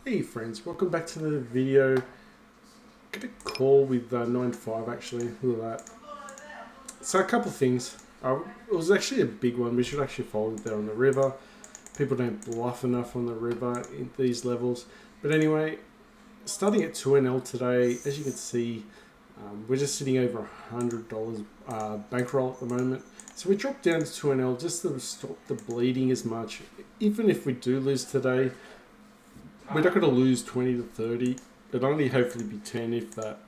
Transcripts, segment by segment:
Hey friends, welcome back to the video. Got a call with 9 to 5 actually, look at that. So a couple of things. It was actually a big one. We should actually fold it there on the river. People don't bluff enough on the river in these levels. But anyway, starting at 2NL today, as you can see, we're just sitting over $100 bankroll at the moment. So we dropped down to 2NL just to stop the bleeding as much. Even if we do lose today, we're not going to lose 20 to 30. It'll only hopefully be 10 if that.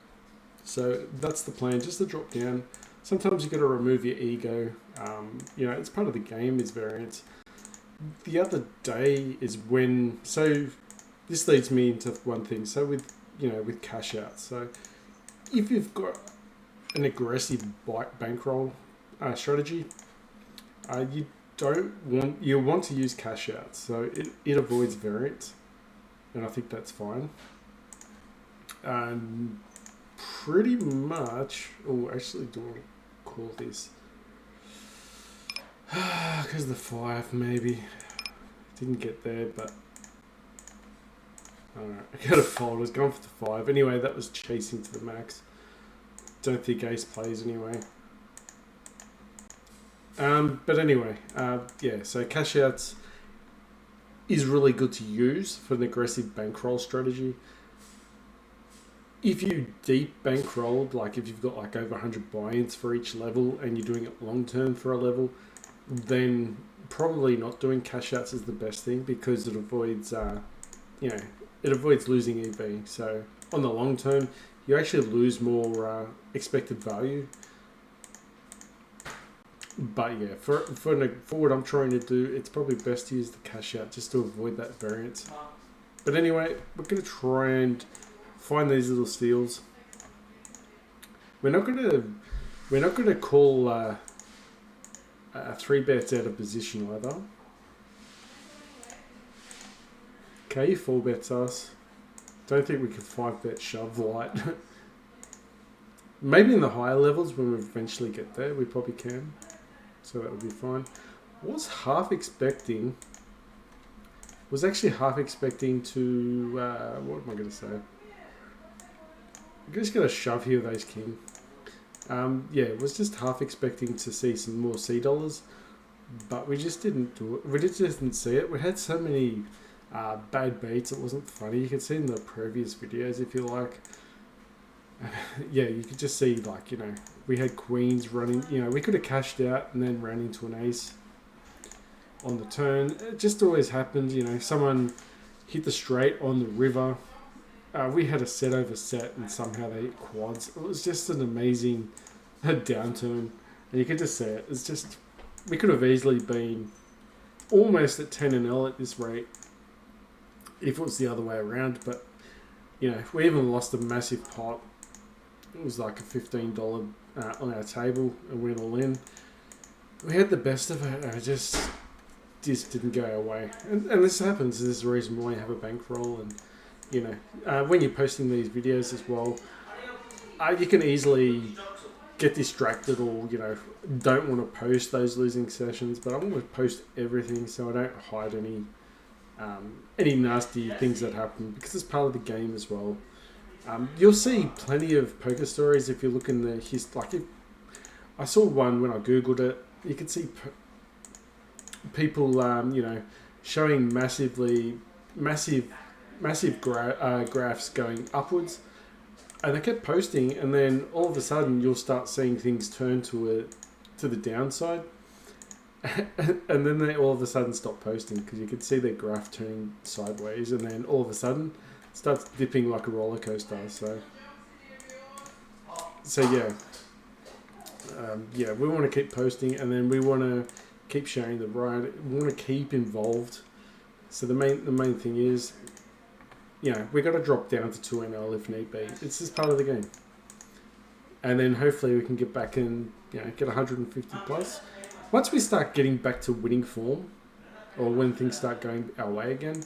So that's the plan, just to drop down. Sometimes you got to remove your ego. It's part of the game, is variance. The other day is when, so this leads me into one thing. So with cash out. So if you've got an aggressive bankroll strategy, you want to use cash out. So it avoids variance. And I think that's fine. Pretty much. Oh, actually, do I want to call this? Because the 5 maybe didn't get there, but I don't know. I got a fold. I was going for the 5 anyway. That was chasing to the max. Don't think ace plays anyway. But anyway, yeah. So cash outs is really good to use for an aggressive bankroll strategy. If you deep bankrolled, like if you've got like over 100 buy-ins for each level and you're doing it long term for a level, then probably not doing cash outs is the best thing, because it avoids it avoids losing EV. So on the long term, you actually lose more expected value. But yeah, for what I'm trying to do, it's probably best to use the cash out just to avoid that variance. But anyway, we're going to try and find these little steals. We're not going to call 3 bets out of position either. Okay, 4 bets us. Don't think we can 5 bet shove light. Maybe in the higher levels when we eventually get there, we probably can. So that would be fine. Was actually half expecting to, what am I going to say? I'm just going to shove here with ace king. Yeah, was just half expecting to see some more C dollars, but we just didn't do it. We just didn't see it. We had so many bad beats, it wasn't funny. You can see in the previous videos if you like. Yeah, you could just see, like, we had queens running, we could have cashed out and then ran into an ace on the turn. It just always happens, someone hit the straight on the river. We had a set over set and somehow they hit quads. It was just an amazing downturn. And you could just see it. It's just, we could have easily been almost at 10NL at this rate if it was the other way around. But, we even lost a massive pot. It was like a $15 on our table and went all in. We had the best of it. It just didn't go our way. And this happens. There's a reason why you have a bankroll. And, when you're posting these videos as well, you can easily get distracted or, don't want to post those losing sessions. But I want to post everything so I don't hide any nasty things that happen, because it's part of the game as well. You'll see plenty of poker stories if you look in the history. I saw one when I googled it. You could see people, showing massive graphs going upwards, and they kept posting, and then all of a sudden you'll start seeing things turn to the downside, and then they all of a sudden stop posting because you could see their graph turning sideways, and then all of a sudden starts dipping like a roller coaster. So yeah, we want to keep posting, and then we want to keep sharing the ride. We want to keep involved. So the main thing is, we got to drop down to 2NL if need be. It's just part of the game, and then hopefully we can get back and get 150 plus. Once we start getting back to winning form, or when things start going our way again.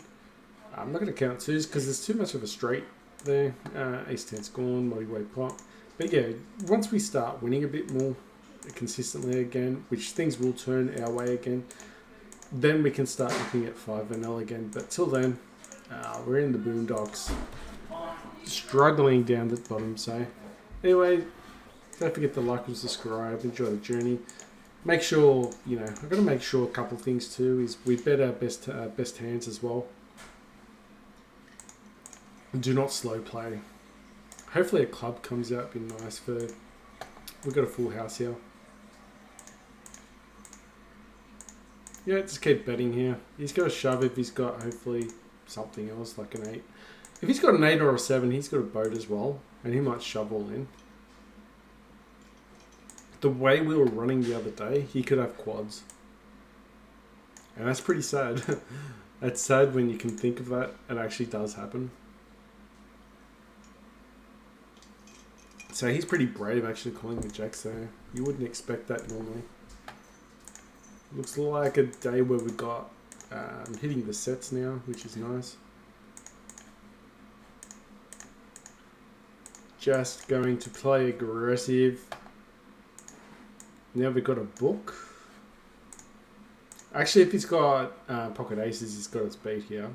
I'm not going to count twos because there's too much of a straight there. Ace 10's gone, multi-way pot. But yeah, once we start winning a bit more consistently again, which things will turn our way again, then we can start looking at 5NL again. But till then, We're in the boondocks. Struggling down the bottom, so... Anyway, don't forget to like and subscribe. Enjoy the journey. Make sure, you know, I've got to make sure a couple of things too is we bet our best hands as well. Do not slow play. Hopefully a club comes out, be nice for... We've got a full house here. Yeah, just keep betting here. He's got a shove if he's got hopefully something else like an 8. If he's got an 8 or a 7, he's got a boat as well. And he might shove all in. The way we were running the other day, he could have quads. And that's pretty sad. That's sad when you can think of that. It actually does happen. So he's pretty brave actually calling the jack, so you wouldn't expect that normally. Looks like a day where we got hitting the sets now, which is nice. Just going to play aggressive. Now we've got a book. Actually, if he's got pocket aces, he's got his beat here.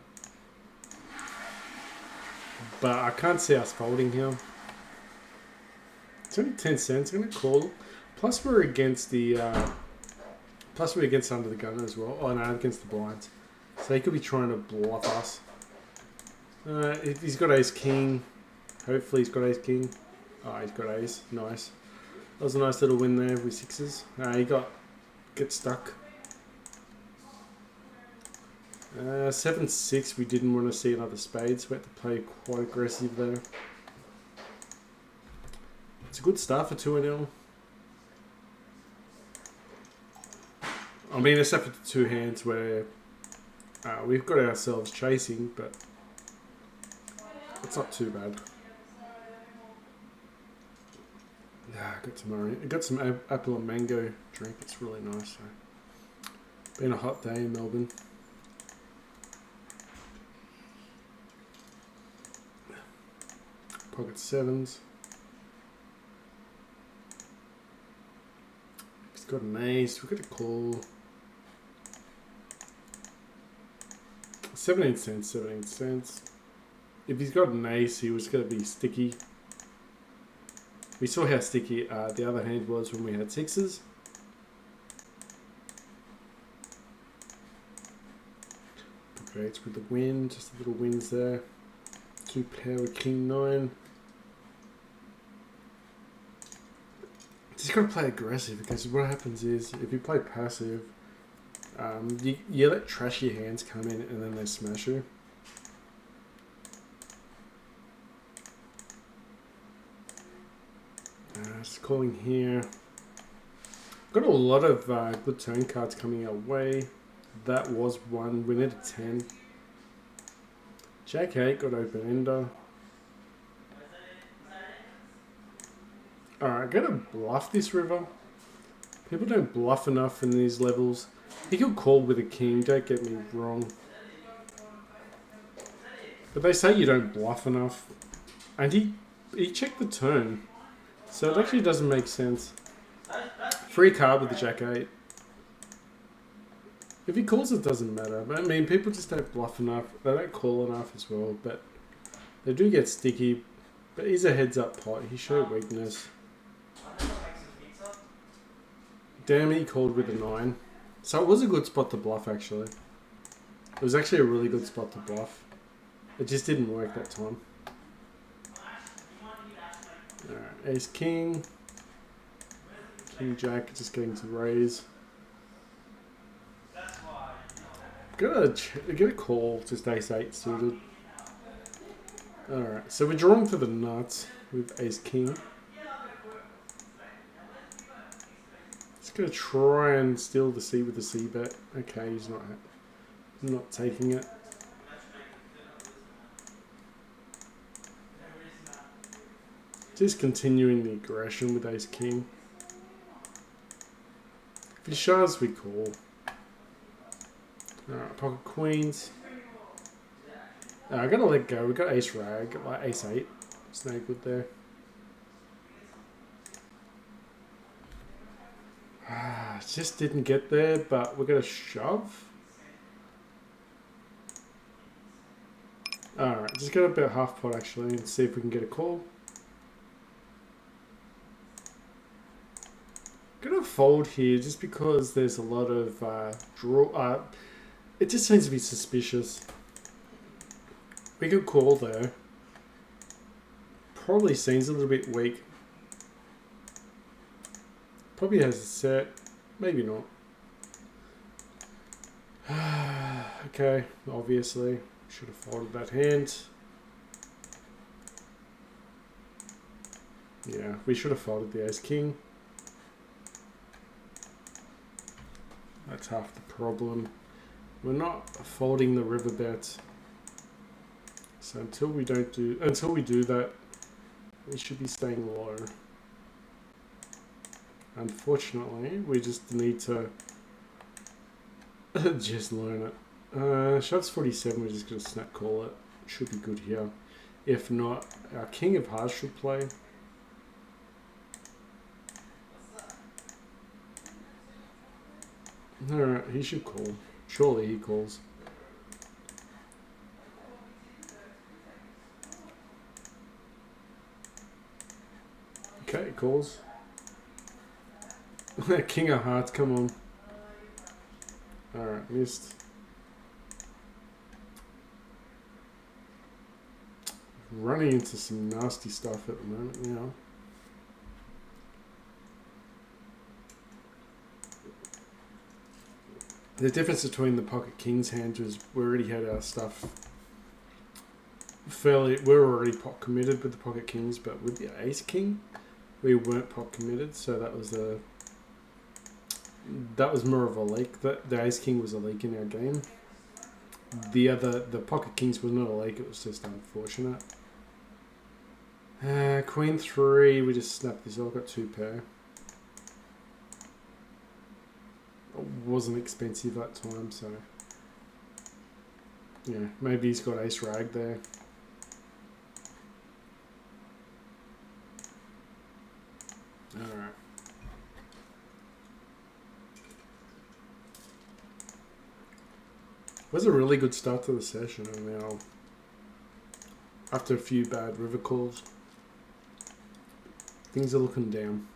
But I can't see us folding here. It's only 10 cents. I'm going to call. Plus we're against the... Plus we're against under the gun as well. Oh no, against the blinds. So he could be trying to bluff us. If he's got ace king, hopefully he's got ace king. Oh, he's got ace. Nice. That was a nice little win there with sixes. He get stuck. 7-6. We didn't want to see another spade, so we had to play quite aggressive there. It's a good start for 2-0. I mean, except for the two hands where we've got ourselves chasing, but it's not too bad. I got some apple and mango drink. It's really nice. So. Been a hot day in Melbourne. Pocket sevens. He's got an ace. We've got a call. 17 cents, 17 cents. If he's got an ace, he was going to be sticky. We saw how sticky the other hand was when we had sixes. Okay, it's with the win, just a little wins there. 2 pair with king 9. Just got to play aggressive because what happens is if you play passive, you let trashy hands come in and then they smash you. Just calling here. Got a lot of good turn cards coming our way. That was one. We need a 10. Jack 8 got open ender. Alright, I'm gonna bluff this river. People don't bluff enough in these levels. He could call with a king, don't get me wrong. But they say you don't bluff enough. And he checked the turn. So it actually doesn't make sense. Free card with the jack 8. If he calls, it doesn't matter. But I mean, people just don't bluff enough. They don't call enough as well. But they do get sticky. But he's a heads up pot. He showed weakness. Damn, he called with a 9. So it was a good spot to bluff, actually. It was actually a really good spot to bluff. It just didn't work that time. Alright, ace king. King jack, just getting to raise. Get a call, just ace 8 suited. Alright, so we're drawing for the nuts with ace king. Just gonna try and steal the C with the C bet. Okay, he's not taking it. Just continuing the aggression with ace king. If he shoves, we call. Alright, pocket queens. I gotta let go. We got ace rag, like ace 8. It's no good there. Just didn't get there, but we're gonna shove. Alright, just go about half pot actually and see if we can get a call. Gonna fold here just because there's a lot of draw. It just seems to be suspicious. We could call though. Probably seems a little bit weak. Probably has a set. Maybe not. Okay, obviously. Should have folded that hand. Yeah, we should have folded the ace king. That's half the problem. We're not folding the river bet. So until we do that, we should be staying low. Unfortunately, we just need to just learn it. Shoves 47, we're just going to snap call it. Should be good here. If not, our king of hearts should play. Alright, he should call. Surely he calls. Okay, calls. King of hearts, come on. Alright, missed. Running into some nasty stuff at the moment, you know. The difference between the pocket kings hand was we already had our stuff we're already pot committed with the pocket kings, but with the ace king, we weren't pot committed, so that was more of a leak. The ace king was a leak in our game. The pocket kings was not a leak, it was just unfortunate. Queen 3, we just snapped this off, got 2 pair. It wasn't expensive that time, so yeah, maybe he's got ace rag there. Alright. Was a really good start to the session, and now after a few bad river calls, things are looking down.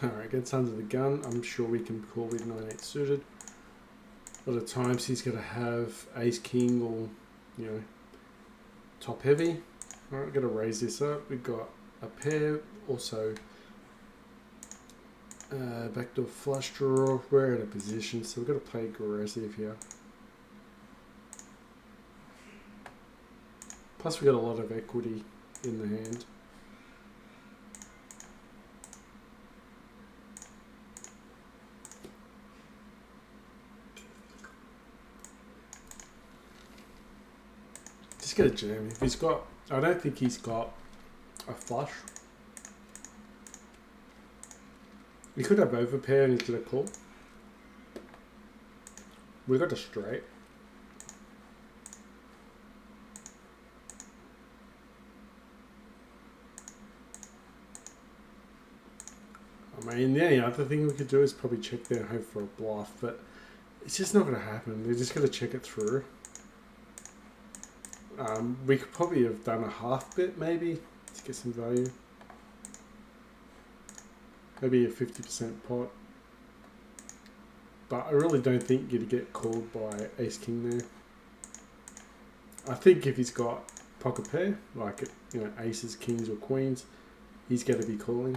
Alright, gets under the gun. I'm sure we can call with 9-8 suited. A lot of times he's going to have ace king or, you know, top heavy. Alright, going to raise this up. We've got a pair, also backdoor flush draw. We're in a position, so we've got to play aggressive here. Plus, we've got a lot of equity in the hand. Just get a jam. If he's got, I don't think he's got a flush. We could have overpair and he's going to call. We got a straight. I mean, the only other thing we could do is probably check there and hope for a bluff, but it's just not going to happen. They're just going to check it through. We could probably have done a half bet maybe to get some value. Maybe a 50% pot. But I really don't think you'd get called by ace king there. I think if he's got pocket pair, like, you know, aces, kings or queens, he's going to be calling.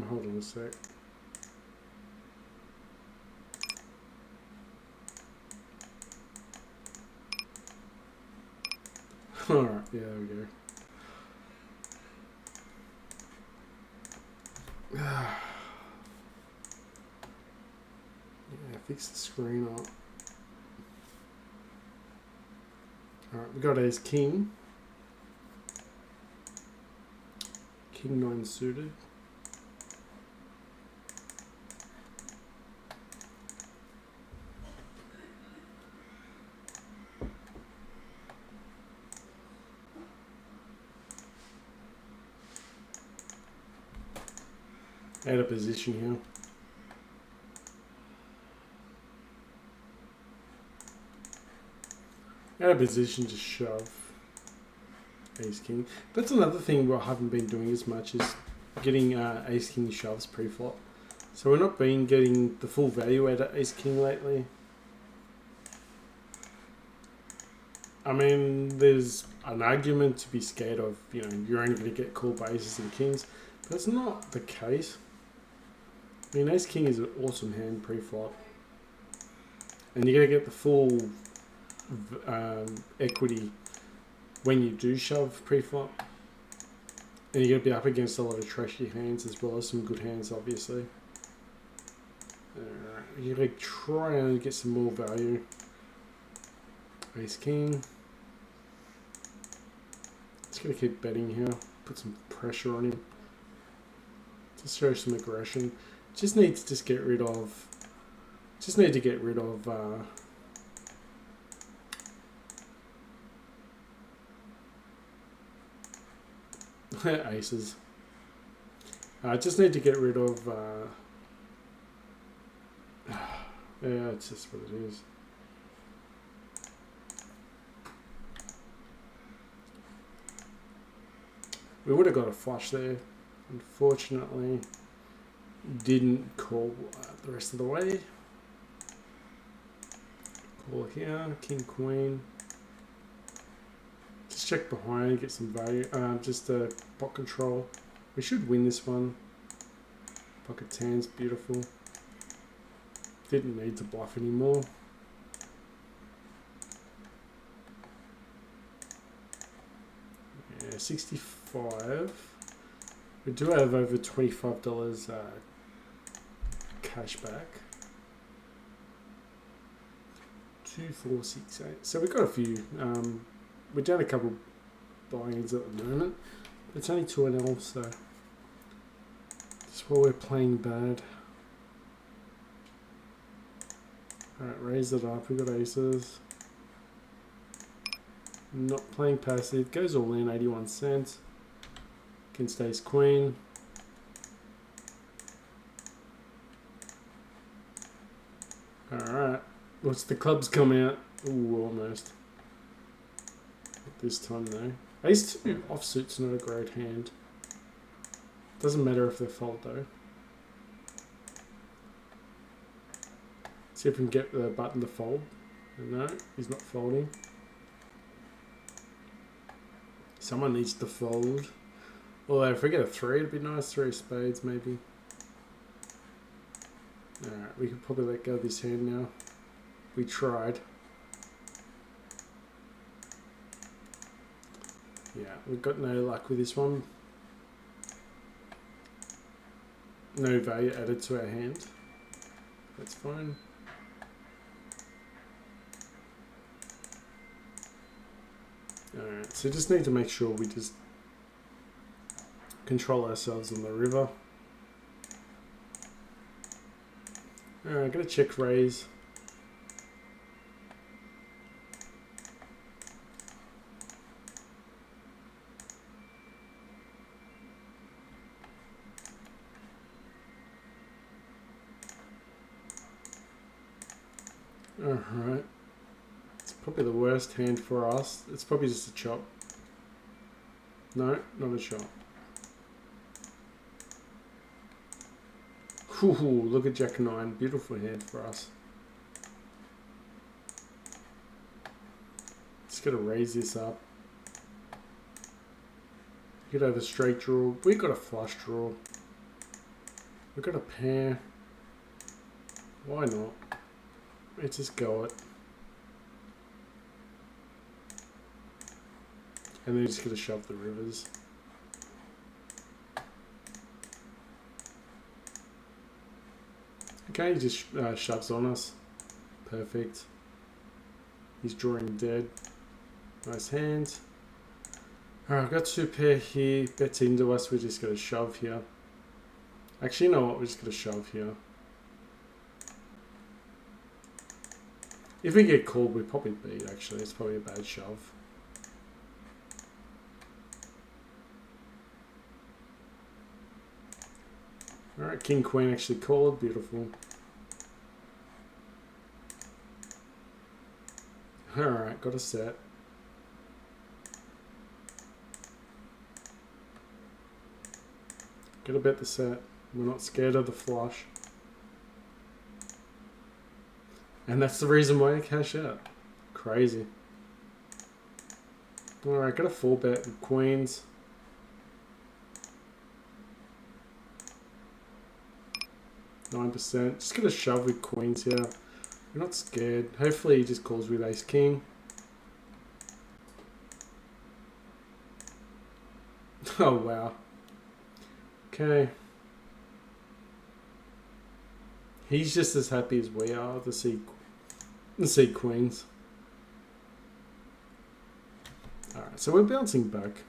Hold on a sec. Alright, yeah, there we go. Yeah, fix the screen up. Alright, we got ace king. King 9 suited. Out of position here. Out of position, just shove. Ace king. That's another thing we haven't been doing as much is getting ace king shoves pre-flop. So we're not been getting the full value out of ace king lately. I mean, there's an argument to be scared of, you know, you're only going to get called by aces and kings, but that's not the case. I mean, ace king is an awesome hand pre-flop, and you're going to get the full equity when you do shove pre-flop, and you're going to be up against a lot of trashy hands as well as some good hands, obviously. You're going to try and get some more value. Ace king. Just going to keep betting here, put some pressure on him, just show some aggression. Just need to get rid of aces. I just need to get rid of yeah, it's just what it is. We would have got a flush there. Unfortunately, didn't call the rest of the way. Call here, king, queen. Just check behind, get some value. Just a pot control. We should win this one. Pocket tens, beautiful. Didn't need to bluff anymore. Yeah, 65. We do have over $25 cash back. 2, 4, 6, 8. So we've got a few. We're down a couple buy-ins at the moment. It's only 2-0, so that's why we're playing bad. Alright, raise it up. We've got aces. Not playing passive. Goes all in, 81 cents. Against ace queen. Alright. What's the clubs come out? Ooh, almost. Not this time though. Ace 2 offsuit's not a great hand. Doesn't matter if they fold though. See if we can get the button to fold. No, he's not folding. Someone needs to fold. Although if we get a 3, it'd be nice. 3 of spades maybe. Alright, we could probably let go of this hand now. We tried. Yeah, we've got no luck with this one. No value added to our hand. That's fine. Alright, so just need to make sure we just control ourselves on the river. Alright, gonna check raise. Alright. It's probably the worst hand for us. It's probably just a chop. No, not a chop. Ooh, look at Jack 9. Beautiful hand for us. Just gotta raise this up. You could have a straight draw. We got a flush draw. We got a pair. Why not? Let's just go it. And then just gonna shove the rivers. Okay, he just shoves on us. Perfect. He's drawing dead. Nice hand. Alright, I've got 2 pair here. Bets into us. We're just gonna shove here. Actually, you know what? We're just gonna shove here. If we get called, we probably beat, actually. It's probably a bad shove. Alright, king, queen actually called. Beautiful. Alright, got a set. Get a bet the set. We're not scared of the flush. And that's the reason why I cash out. Crazy. Alright, got a 4-bet with queens. %. Just gonna shove with queens here. We're not scared. Hopefully he just calls with ace king. Oh wow. Okay. He's just as happy as we are to see queens. Alright, so we're bouncing back.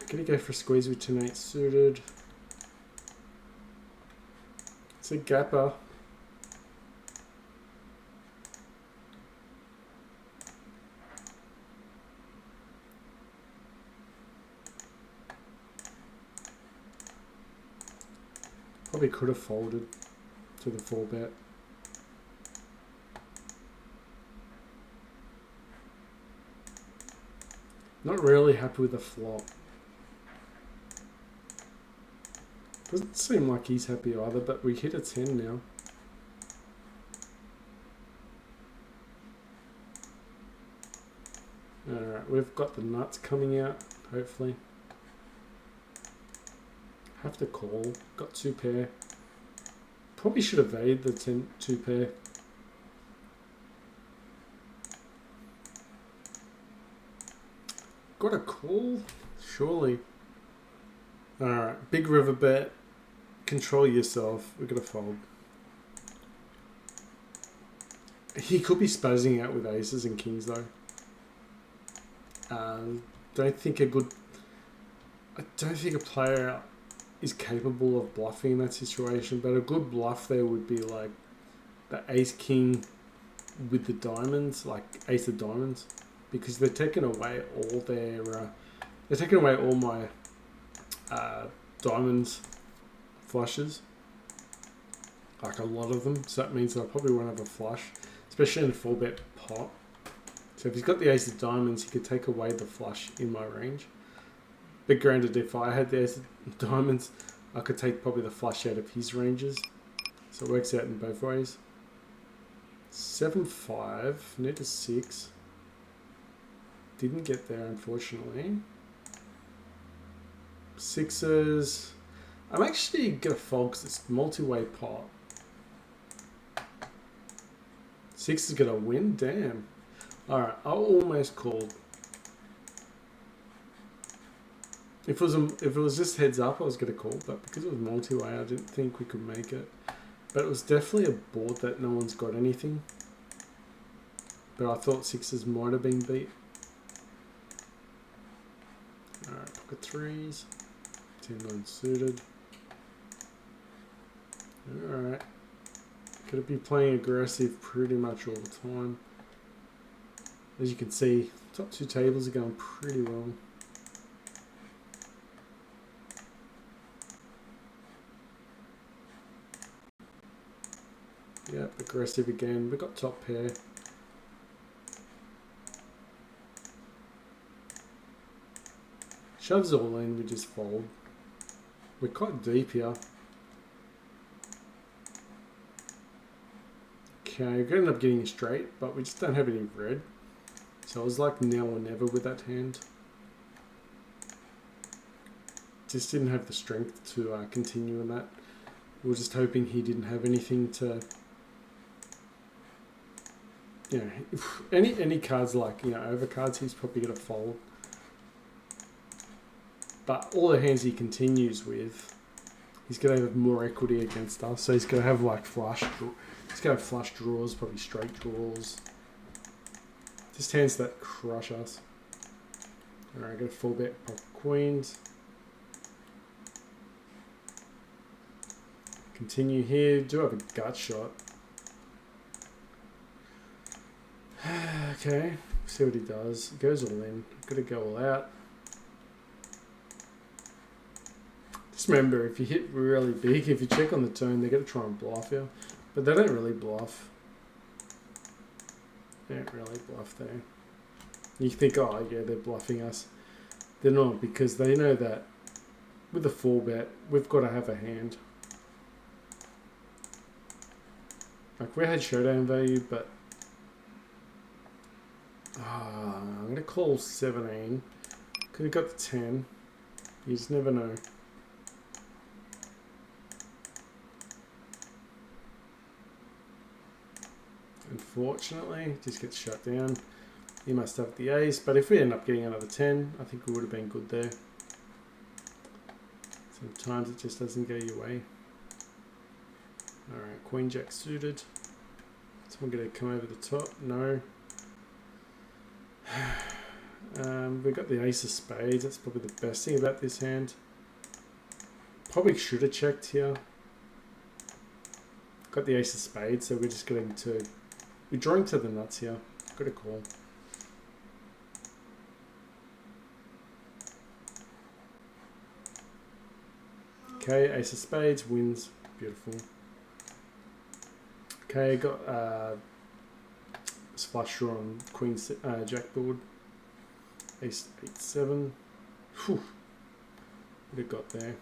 Gonna go for a squeeze with 10-8 suited. It's a gapper. Probably could have folded to the 4-bet. Not really happy with the flop. Doesn't seem like he's happy either, but we hit a 10 now. Alright, we've got the nuts coming out, hopefully. Have to call. Got 2 pair. Probably should have evaded the 2 pair. Got a call? Surely. Alright, big river bet. Control yourself. We're going to fold. He could be spazzing out with aces and kings though. I don't think a player is capable of bluffing in that situation, but a good bluff there would be like the ace king with the diamonds, like ace of diamonds, because they're taking away all their they're taking away all my diamonds flushes, like a lot of them, so that means I probably won't have a flush, especially in a 4-bet pot. So if he's got the ace of diamonds, he could take away the flush in my range. But granted, if I had the ace of diamonds, I could take probably the flush out of his ranges. So it works out in both ways. 7-5, need a 6. Didn't get there, unfortunately. Sixes. I'm actually going to fold because it's multi-way pot. 6 is going to win? Damn. Alright, I almost called. If it was just heads up, I was going to call, but because it was multi-way, I didn't think we could make it. But it was definitely a board that no one's got anything. But I thought 6s might have been beat. Alright, pocket 3s. 10-9 suited. Alright. Could be playing aggressive pretty much all the time. As you can see, top 2 tables are going pretty well. Yep, aggressive again. We've got top pair. Shoves all in, we just fold. We're quite deep here. Okay, we're going to end up getting it straight, but we just don't have any red. So it was like now or never with that hand. Just didn't have the strength to continue in that. We were just hoping he didn't have anything to... You know, any cards like, you know, overcards, he's probably going to fold. But all the hands he continues with, he's going to have more equity against us. So he's going to have like flush. He's going to have flush draws, probably straight draws. Just hands that crush us. Alright, I got a 4-bet pocket queens. Continue here. Do have a gut shot. Okay, see what he does. He goes all in. Got to go all out. remember, if you hit really big, if you check on the turn, they're going to try and bluff you. But they don't really bluff. They don't really bluff there. You think, oh yeah, they're bluffing us. They're not, because they know that with a 4-bet, we've got to have a hand. Like, we had showdown value, but I'm going to call 17. Could have got the 10. You just never know. Unfortunately, just gets shut down. He must have the ace, but if we end up getting another 10, I think we would have been good there. Sometimes it just doesn't go your way. Alright, Queen Jack suited. Someone going to come over the top? No. We've got the ace of spades. That's probably the best thing about this hand. Probably should have checked here. Got the ace of spades, so we're just going to... We're drawing to the nuts here. Got a call. Okay, ace of spades wins. Beautiful. Okay, got flush draw on queen jack board. Ace 8-7. Whew. What have got there?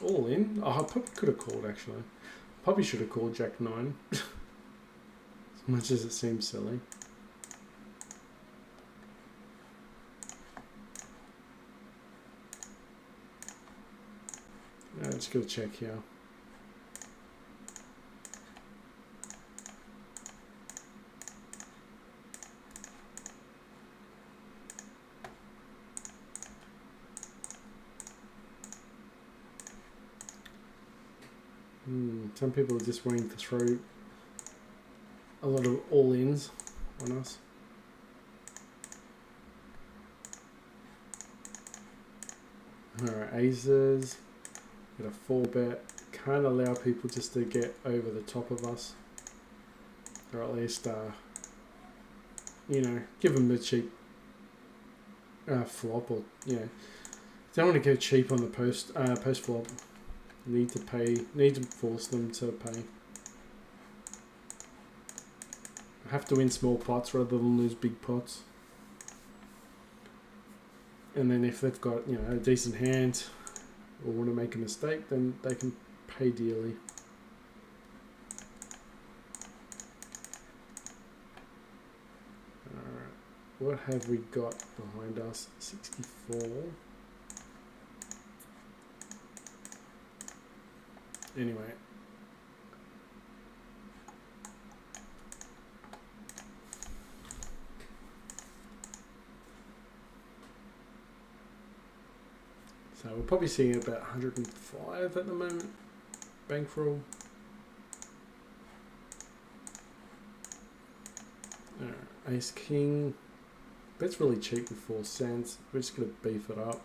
All in? Oh, I probably could have called actually. Probably should have called Jack 9. As much as it seems silly. Let's go check here. Some people are just wanting to throw a lot of all-ins on us. Alright, aces. Got a 4-bet. Can't allow people just to get over the top of us. Or at least, you know, give them a cheap flop, or, you know, don't want to go cheap on the post flop. Need to force them to pay. Have to win small pots rather than lose big pots. And then if they've got, you know, a decent hand or want to make a mistake, then they can pay dearly. Alright, what have we got behind us? 64. Anyway. So we're probably seeing about 105 at the moment. Bankroll. Ace King. That's really cheap with 4 cents. We're just going to beef it up.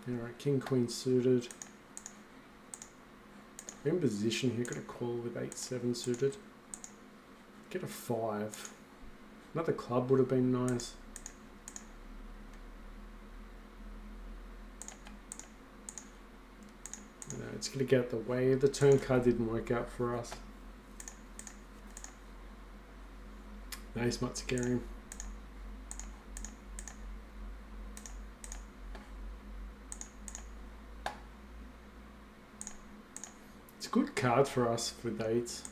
Alright, King Queen suited. We're in position here. Got a call with 8-7 suited. Get a 5. Another club would have been nice. No, it's going to get out the way. The turn card didn't work out for us. The ace might scare him. It's a good card for us with 8s.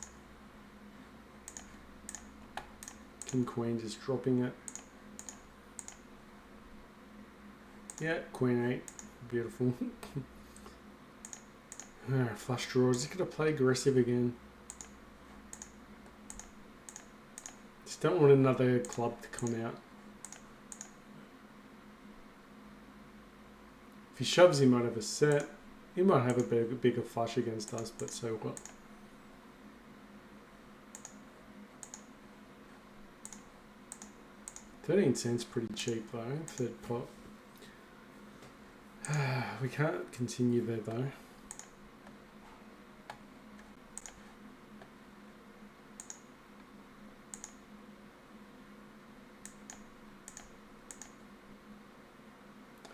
King Queen just dropping it. Yeah, Queen 8. Beautiful. Flush draw. Is he going to play aggressive again? Just don't want another club to come out. If he shoves, he might have a set. He might have a bigger flush against us, but so what? $0.13 pretty cheap though, third pot. We can't continue there though.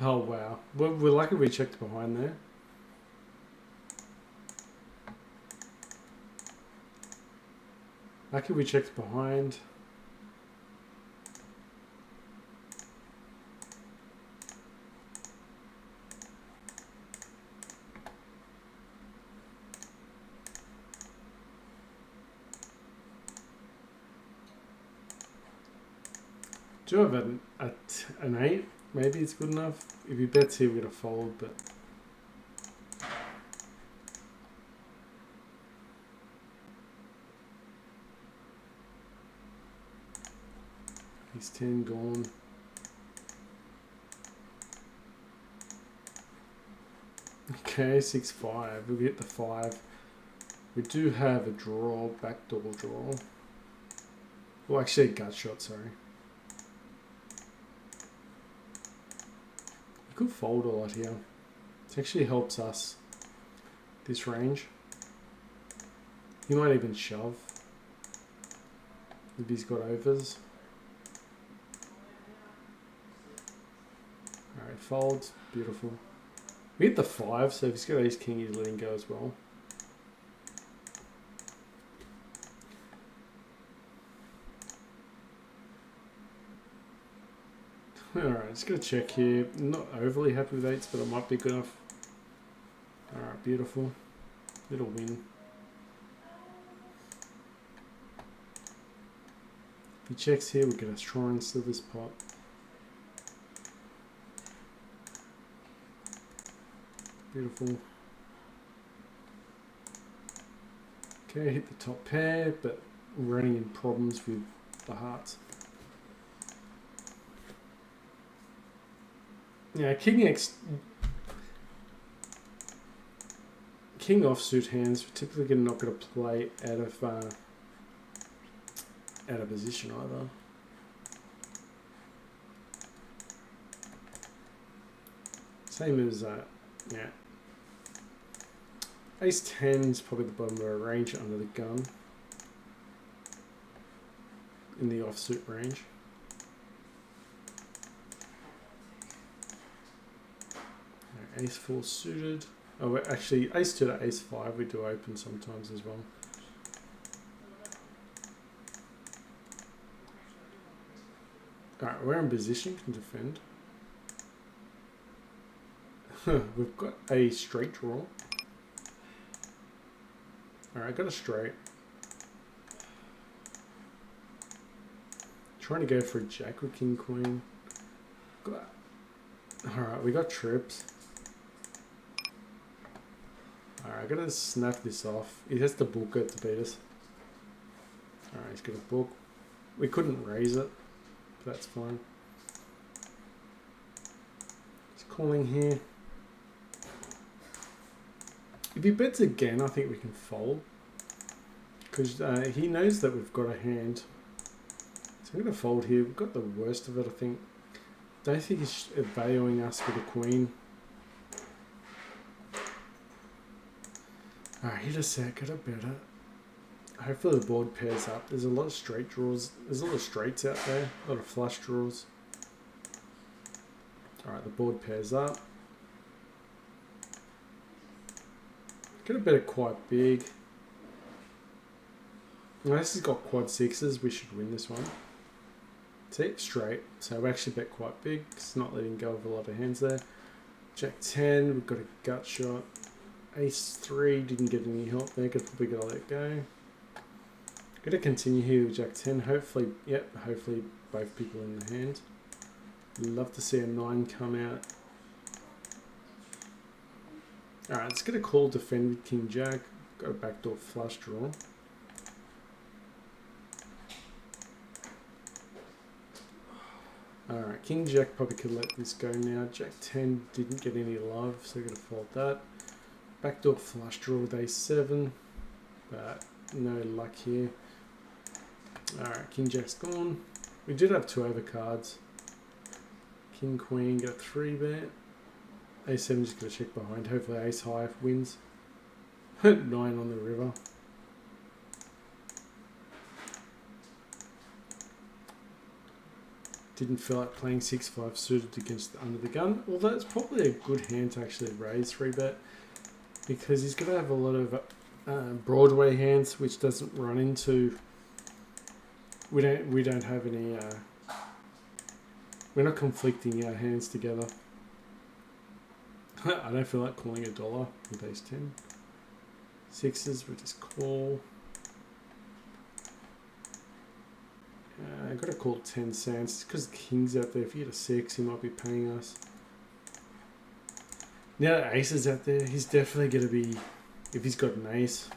Oh wow, we're lucky we checked behind there. Lucky we checked behind. Do you have an 8? Maybe it's good enough. If he bets here, we're going to fold, but... He's 10 gone. Okay, 6-5. We'll get the 5. We do have a draw, backdoor draw. Well, actually a gut shot, sorry. We could fold a lot here. It actually helps us, this range. He might even shove if he's got overs. Alright, folds. Beautiful. We hit the 5, so if he's got ace king, he's letting go as well. Alright, just gonna check here. I'm not overly happy with 8s, but it might be good enough. Alright, beautiful. Little win. If he checks here, we get a shrine slivers pot. Beautiful. Okay, hit the top pair, but we're running in problems with the hearts. Yeah, King offsuit hands we're typically not going to play out of position either. Same as yeah. Ace 10 is probably the bottom of our range under the gun in the offsuit range. Ace 4 suited. Oh, actually, ace 2 to ace 5 we do open sometimes as well. Alright, we're in position, can defend. We've got a straight draw. Alright, got a straight. Trying to go for a jack with king queen. Alright, we got trips. Alright, I gotta snap this off. He has to book it to beat us. Alright, he's gonna book. We couldn't raise it, but that's fine. He's calling here. If he bets again, I think we can fold. Because he knows that we've got a hand. So I'm gonna fold here. We've got the worst of it, I think. Don't think he's valuing us with a queen. Alright, hit a set, got a better. Hopefully the board pairs up. There's a lot of straight draws. There's a lot of straights out there. A lot of flush draws. Alright, the board pairs up. Get a better quite big. Now this has got quad 6s. We should win this one. See, straight. So we actually bet quite big. It's not letting go of a lot of hands there. Jack 10. We've got a gut shot. Ace 3 didn't get any help there, could probably gotta let go. Gonna continue here with Jack 10, hopefully, yep, hopefully both people in the hand. Love to see a 9 come out. Alright, let's get a call defend with King Jack. Got a backdoor flush draw. Alright, King Jack probably could let this go now. Jack 10 didn't get any love, so we're gonna fold that. Backdoor flush draw with ace 7, but no luck here. Alright, King Jack's gone. We did have 2 overcards. King Queen got a 3 bet. Ace 7 just got to check behind. Hopefully ace high wins. 9 on the river. Didn't feel like playing 6-5 suited against under the gun, although it's probably a good hand to actually raise 3-bet because he's going to have a lot of Broadway hands, which doesn't run into. We don't have any. We're not conflicting our hands together. I don't feel like calling $1 with ace 10. Sixes, we just call. I've got to call 10 cents because the king's out there. If you get a 6, he might be paying us. Now that ace is out there, he's definitely going to be, if he's got an ace.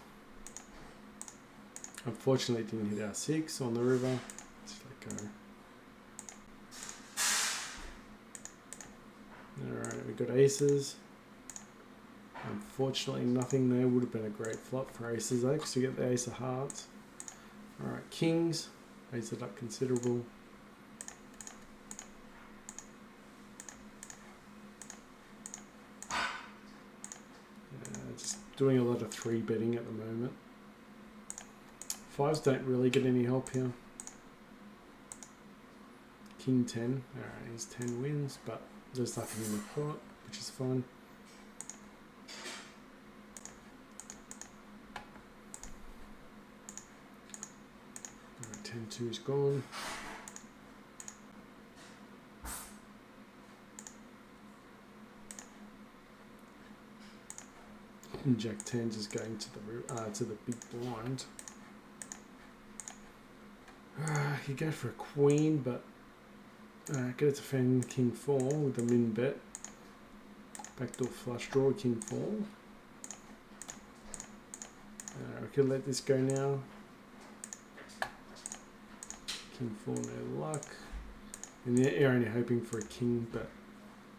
Unfortunately, it didn't hit our 6 on the river. Let's let go. Alright, we've got aces. Unfortunately, nothing there. Would have been a great flop for aces though, because we get the ace of hearts. Alright, kings. Raise it up considerable. Just doing a lot of 3-betting at the moment. Fives don't really get any help here. King 10. Alright, he's 10 wins, but there's nothing in the pot, which is fine. Alright, 10-2 is gone. And Jack 10 just going to the big blind. You go for a queen, but go to defend King 4 with a min bet. Backdoor flush draw, King 4. We could let this go now. King 4, no luck. And you're only hoping for a king, but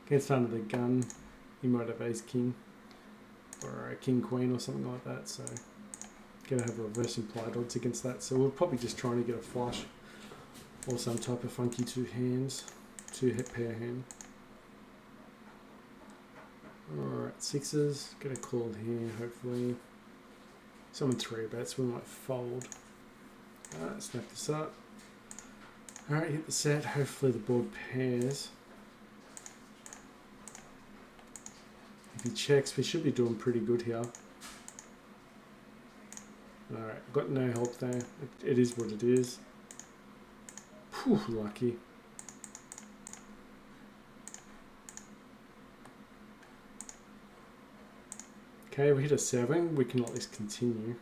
against under the gun, you might have ace king or a king queen or something like that. So gonna have reverse implied odds against that. So we're probably just trying to get a flush or some type of funky two pair hand. Alright, sixes. Get a call here, hopefully. Someone 3-bets, we might fold. Alright, snap this up. Alright, hit the set. Hopefully the board pairs. If he checks, we should be doing pretty good here. Alright, got no help there. It is what it is. Whew, lucky. Okay, we hit a 7. We can at least continue.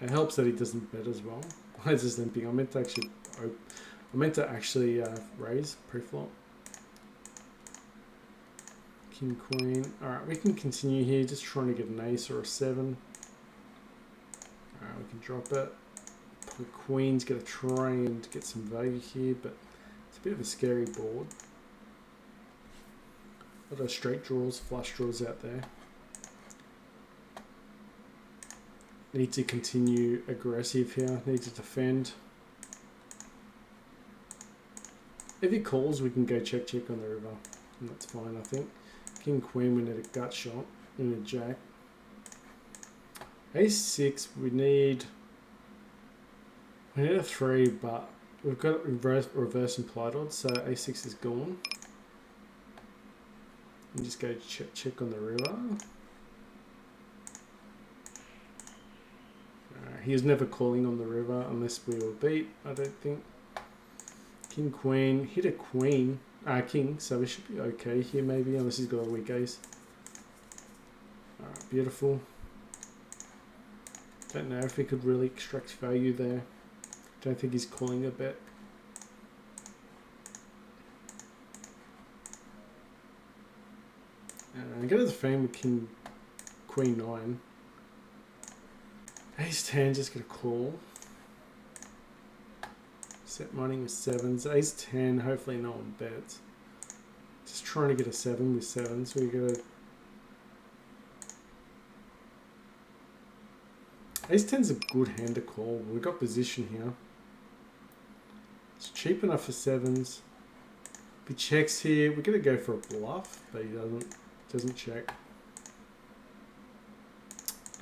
It helps that he doesn't bet as well. I was just limping. I meant to actually raise pre-flop. King, queen. Alright, we can continue here, just trying to get an ace or a 7. Alright, we can drop it. The queen's going to try and get some value here, but it's a bit of a scary board. A lot of straight draws, flush draws out there. Need to continue aggressive here, need to defend. If he calls, we can go check on the river, and that's fine, I think. King, queen, we need a gut shot, we need a jack. Ace 6, we need a 3, but we've got reverse implied odds, so ace 6 is gone. And just go check on the river. He is never calling on the river unless we were beat, I don't think. King, queen, hit a queen, king, so we should be okay here maybe, unless he's got a weak ace. Alright, beautiful. Don't know if he could really extract value there. Don't think he's calling a bet. Go to the frame with king, queen 9. Ace 10, just gonna call. Set money with 7s. Ace 10, hopefully no one bets. Just trying to get a 7 with 7s. So we got Ace 10's a good hand to call. We've got position here. It's cheap enough for 7s. If he checks here, we're gonna go for a bluff, but he doesn't check.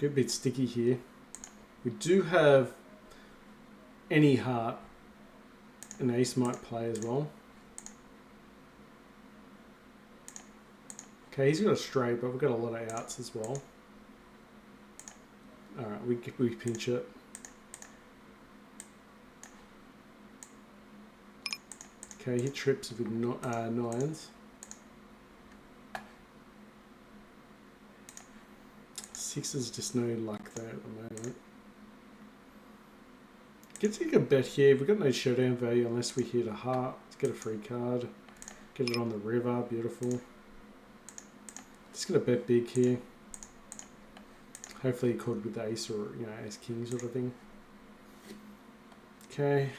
Good bit sticky here. We do have any heart An ace might play as well. Okay, he's got a straight, but we've got a lot of outs as well. Alright, we pinch it. Okay, he trips with nines. Sixes, just no luck there at the moment. Get to take a bet here. We've got no showdown value unless we hit a heart. Let's get a free card. Get it on the river. Beautiful. Just gonna bet big here. Hopefully he called with ace or ace king sort of thing. Okay,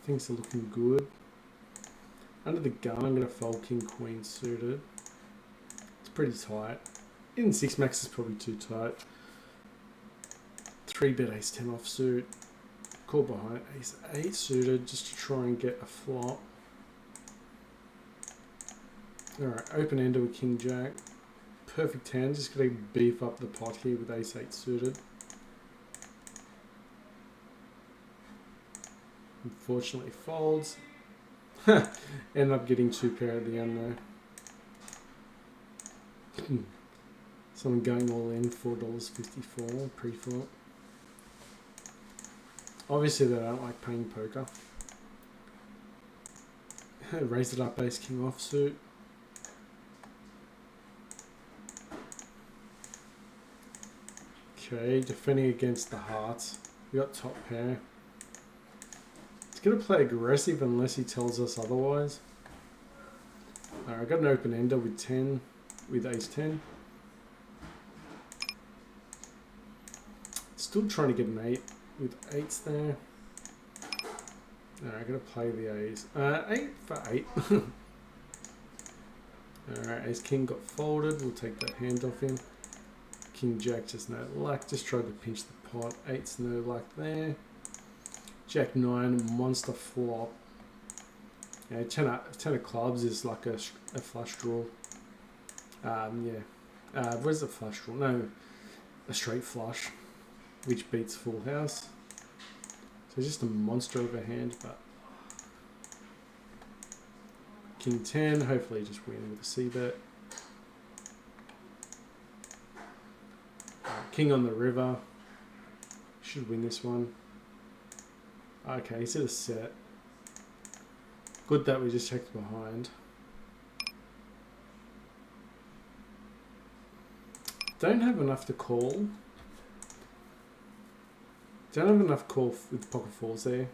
things are looking good. Under the gun, I'm gonna fold king queen suited. It's pretty tight. In 6 max is probably too tight. 3 bet ace 10 offsuit. Call behind ace 8 suited just to try and get a flop. Alright, open ender with king jack. Perfect hand, just gonna beef up the pot here with ace 8 suited. Unfortunately folds. End up getting 2 pair at the end though. Someone going all in, $4.54 pre-flop. Obviously they don't like playing poker. Raise it up, ace king offsuit. Okay, defending against the hearts. We got top pair. He's going to play aggressive unless he tells us otherwise. Alright, I got an open ender with 10, with ace 10. Still trying to get an 8 with 8s there. Alright, I gotta play the ace. 8 for 8. Alright, ace king got folded. We'll take that hand off him. King jack, just no luck. Just tried to pinch the pot. 8's no luck there. Jack 9, monster flop. Yeah, 10 of clubs is like a flush draw. Where's the flush draw? No, a straight flush, which beats full house. So just a monster of a hand, but king 10, hopefully just win with a c-bet. King on the river, should win this one. Okay, he's at a set. Good that we just checked behind. Don't have enough to call. Don't have enough call with pocket fours there.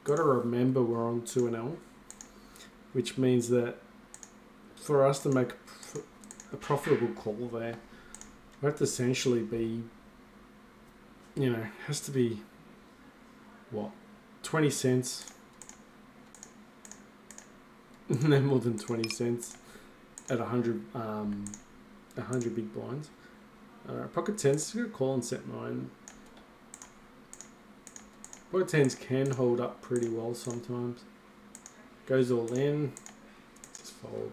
Got to remember we're on 2-0, which means that for us to make a profitable call there, we have to essentially be, has to be, what, 20 cents? No more than 20 cents at 100 big blinds. Pocket 10s, going to call on set 9. Pocket 10s can hold up pretty well sometimes. Goes all in, just fold.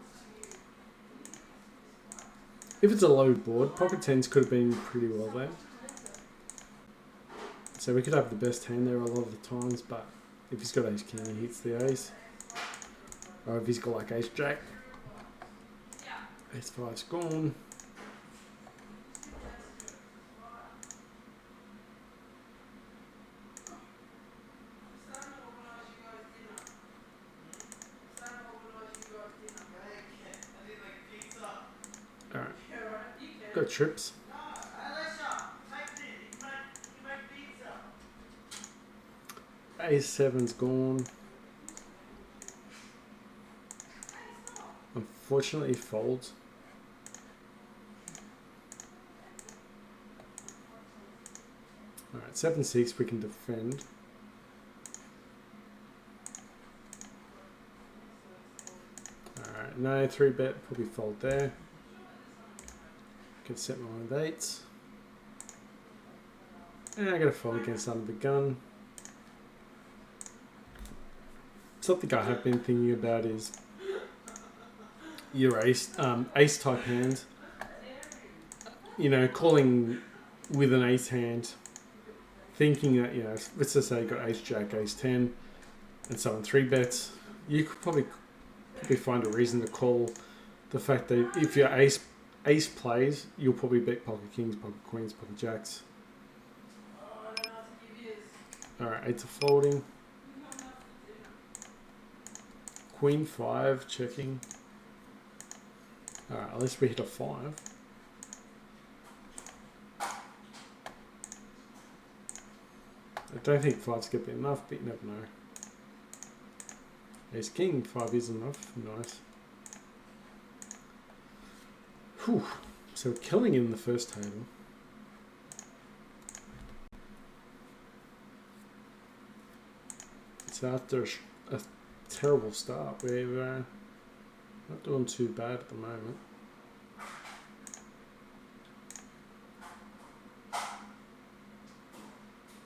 If it's a low board, pocket 10s could have been pretty well there. So we could have the best hand there a lot of the times, but if he's got ace king, he hits the ace. Or if he's got like ace jack, ace 5's gone. Alright, got trips. Ace 7's gone. Unfortunately, he folds. Alright, 7-6 we can defend. Alright, no, 3-bet, probably fold there. Can set mine with 8s. And I gotta fold against under the gun. Something I have been thinking about is your ace type hand. Calling with an ace hand, thinking that let's just say you got ace jack, ace 10. and so on 3 bets, you could probably find a reason to call the fact that if your ace plays, you'll probably bet pocket kings, pocket queens, pocket jacks. Alright, 8's a folding. Queen 5 checking. Alright, at least we hit a 5. I don't think 5's going to be enough, but you never know. Ace king, 5 is enough. Nice. Whew. So killing in the first table. It's after a terrible start. We're not doing too bad at the moment.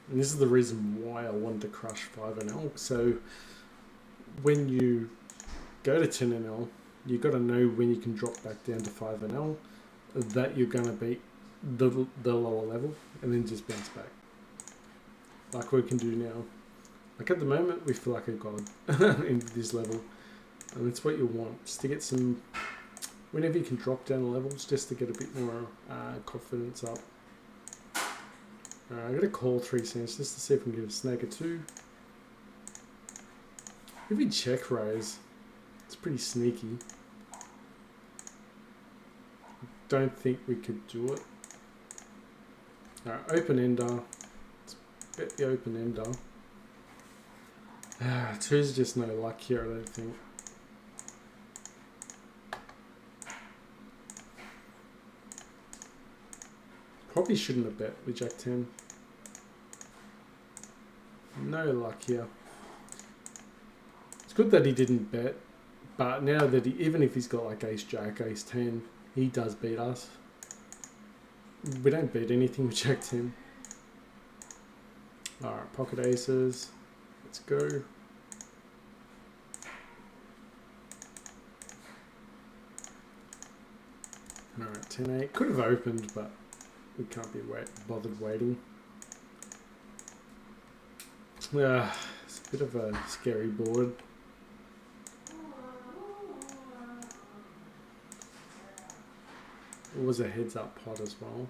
And this is the reason why I wanted to crush 5NL. So when you go to 10NL, you've got to know when you can drop back down to 5NL that you're going to beat the lower level and then just bounce back. Like we can do now. Like at the moment, we feel like a god in this level. And it's what you want, just to get some, whenever you can drop down the levels, just to get a bit more confidence up. Alright, I'm going to call 3 cents just to see if we can get a snag or 2. If we check raise, it's pretty sneaky. Don't think we could do it. Alright, open ender. Let's bet the open ender. 2's just no luck here, I don't think. Probably shouldn't have bet with Jack 10. No luck here. It's good that he didn't bet, but now that even if he's got like Ace Jack, Ace 10, he does beat us. We don't beat anything with Jack 10. Alright, pocket aces. Let's go. Alright, 10-8. Could have opened, but we can't be bothered waiting. It's a bit of a scary board. It was a heads up pot as well.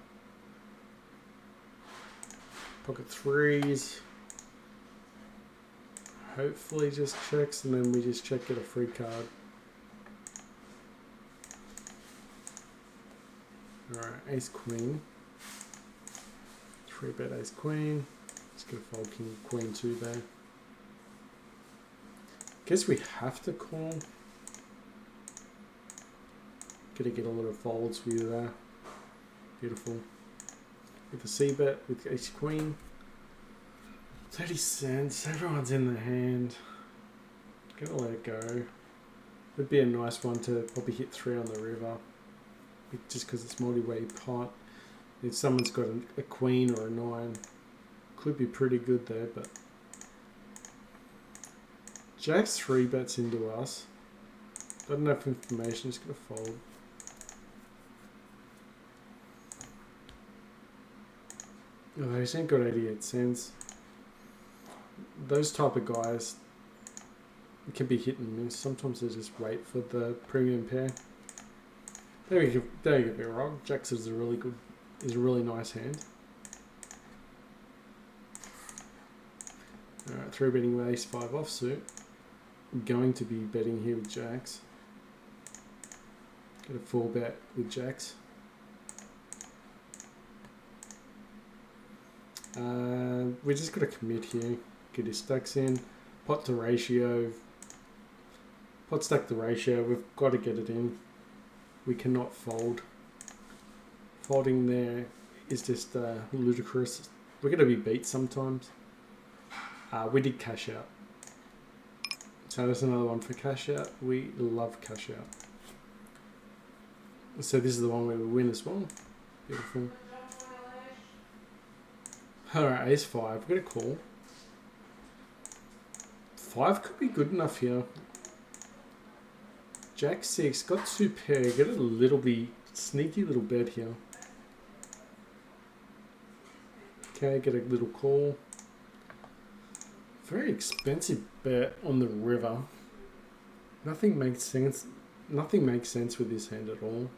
Pocket 3s. Hopefully just checks and then we just check, get a free card. Alright, ace queen. 3-bet ace queen. Let's get a fold king queen 2 there. Guess we have to call. Gonna get a lot of folds for you there. Beautiful. With a c-bet with ace queen. 30 cents. Everyone's in the hand. Gonna let it go. Would be a nice one to probably hit 3 on the river. Just because it's multi-way pot. If someone's got a queen or a 9, could be pretty good there, but Jack's 3-bets into us. Got enough information, just gonna fold. Oh, he's ain't got 88 cents. Those type of guys can be hit and miss. Sometimes they just wait for the premium pair. Don't get me wrong. Jacks is a really nice hand. Alright, 3-betting with ace 5 offsuit. I'm going to be betting here with jacks. Get a 4-bet with jacks. We just got to commit here. Get his stacks in. Pot to ratio. Pot stack to ratio. We've got to get it in. We cannot fold. Folding there is just ludicrous. We're going to be beat sometimes. We did cash out. So that's another one for cash out. We love cash out. So this is the one where we win as well. Beautiful. Alright, ace 5. We're going to call. 5 could be good enough here. Jack 6. Got 2 pair. Get a little bit sneaky little bet here. Okay, get a little call. Very expensive bet on the river. Nothing makes sense. Nothing makes sense with this hand at all.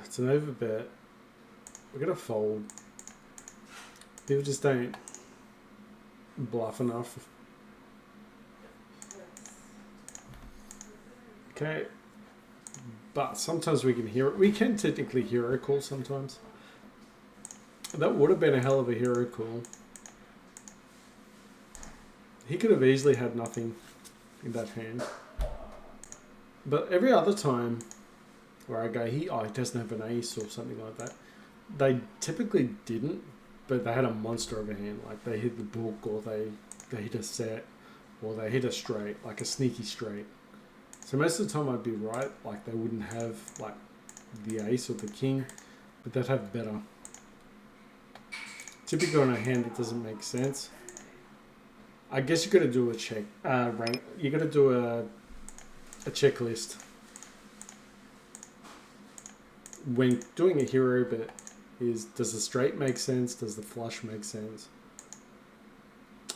It's an overbet. We're gonna fold. People just don't bluff enough. Okay. But sometimes we can hear it. We can technically hero call sometimes. That would have been a hell of a hero call. He could have easily had nothing in that hand. But every other time where I go, he doesn't have an ace or something like that. They typically didn't, but they had a monster of a hand. Like they hit the book, or they hit a set, or they hit a straight, like a sneaky straight. So most of the time I'd be right, like they wouldn't have like the ace or the king, but they'd have better. Typically on a hand that doesn't make sense. I guess you got to do a check rank. You got to do a checklist when doing a hero bet. Does the straight make sense? Does the flush make sense?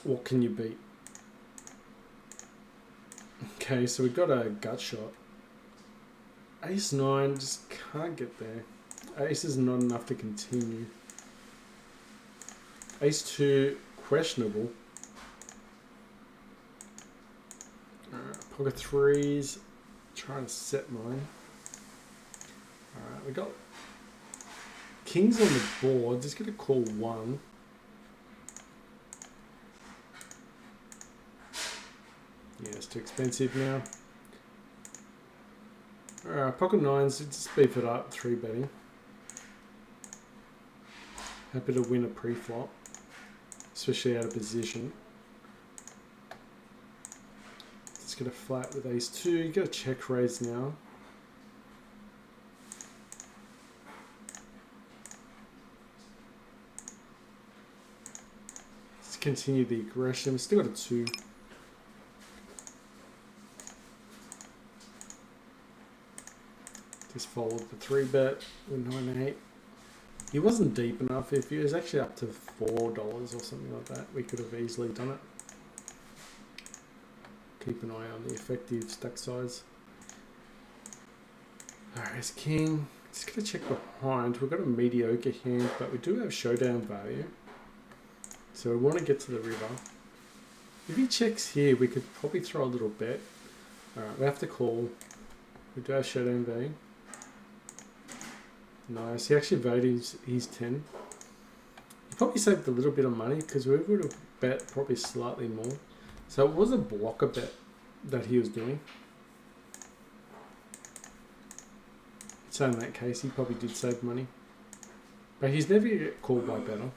What can you beat? Okay, so we've got a gut shot. Ace 9 just can't get there. Ace is not enough to continue. Ace 2 questionable. Pocket 3s, trying to set mine. Alright, we got kings on the board, just gonna call 1. Yeah, it's too expensive now. Alright, pocket 9s, just beef it up, 3 betting. Happy to win a pre-flop, especially out of position. Let's get a flat with ace 2. You got a check raise now. Let's continue the aggression. Still got a 2. Just fold the 3 bet with 9-8. He wasn't deep enough. If he was actually up to $4 or something like that, we could have easily done it. Keep an eye on the effective stack size. Alright, it's king. Just gonna check behind. We've got a mediocre hand, but we do have showdown value. So we want to get to the river. If he checks here, we could probably throw a little bet. Alright, we have to call. We do have showdown value. Nice. He actually voted his 10. He probably saved a little bit of money because we would have bet probably slightly more. So it was a blocker bet that he was doing. So in that case, he probably did save money. But he's never get called by better.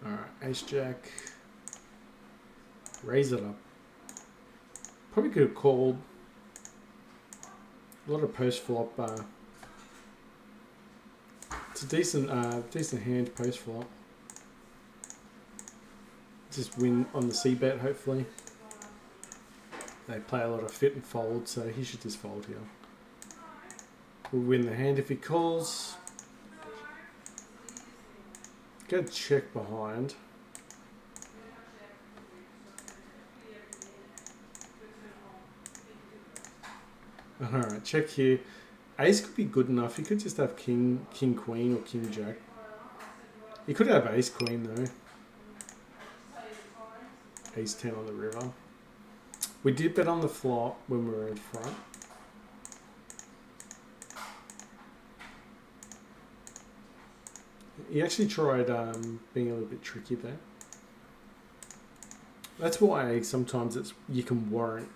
Alright, ace jack. Raise it up. Probably could have called. A lot of post flop. It's a decent hand post flop. Just win on the C bet hopefully. They play a lot of fit and fold, so he should just fold here. We'll win the hand if he calls. Go check behind. Alright, check here. Ace could be good enough. He could just have king, queen, or king, jack. He could have ace, queen, though. Ace 10 on the river. We did bet on the flop when we were in front. He actually tried being a little bit tricky there. That's why sometimes you can warrant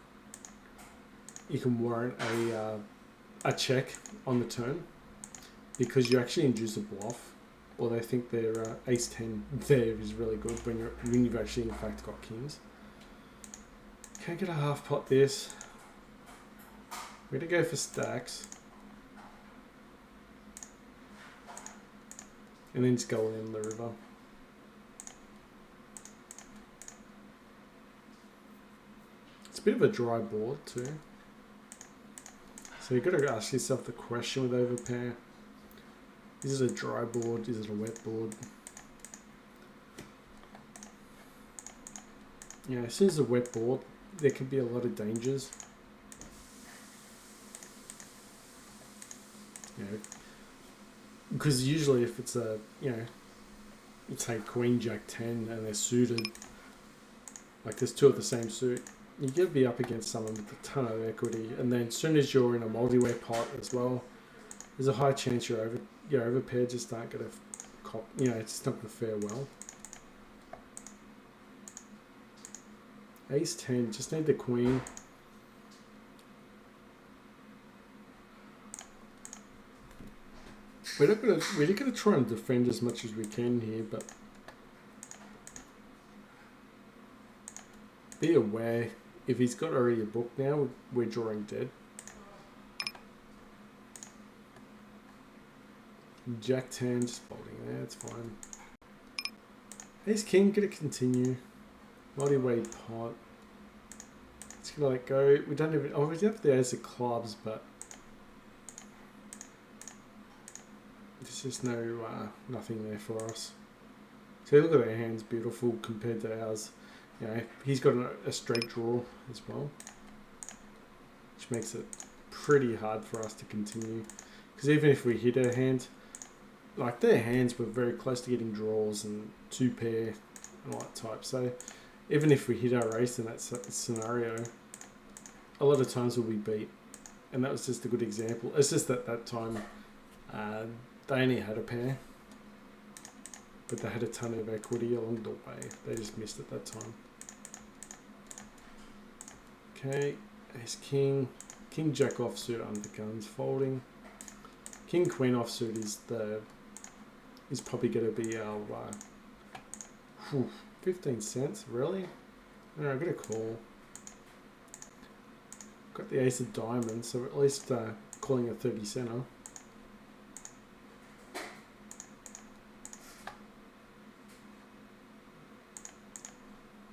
a check on the turn because you actually induce a bluff, or they think their ace 10 there is really good when you've actually in fact got kings. Can't get a half pot this. We're gonna go for stacks and then just go in the river. It's a bit of a dry board too. So you've got to ask yourself the question with overpair. Is it a dry board? Is it a wet board? Yeah, as soon as a wet board, there could be a lot of dangers. You know, because usually if it's a, you know, say Queen Jack 10 and they're suited, like there's two of the same suit, you're going to be up against someone with a ton of equity, and then as soon as you're in a multi-way pot as well, there's a high chance your overpair just aren't going to cop, you know, it's just not going to fare well. Ace 10, just need the queen. We're gonna try and defend as much as we can here, but be aware, if he's got already a book now, we're drawing dead. Jack 10, just folding there, it's fine. Ace King, gonna continue. Multi-way pot. Just gonna let go. We don't even, oh, we have the Ace of Clubs, but there's just nothing there for us. So look at their hands, beautiful compared to ours. You know, he's got a straight draw as well, which makes it pretty hard for us to continue. Because even if we hit our hand, like their hands were very close to getting draws and two pair and all that type. So even if we hit our ace in that scenario, a lot of times we'll be beat. And that was just a good example. It's just that that time they only had a pair, but they had a ton of equity along the way. They just missed at that time. Okay, ace king, king jack offsuit under guns folding. King queen offsuit is probably going to be our 15 cents. Really? No, I'm going to call. Got the ace of diamonds, so at least calling a 30 center.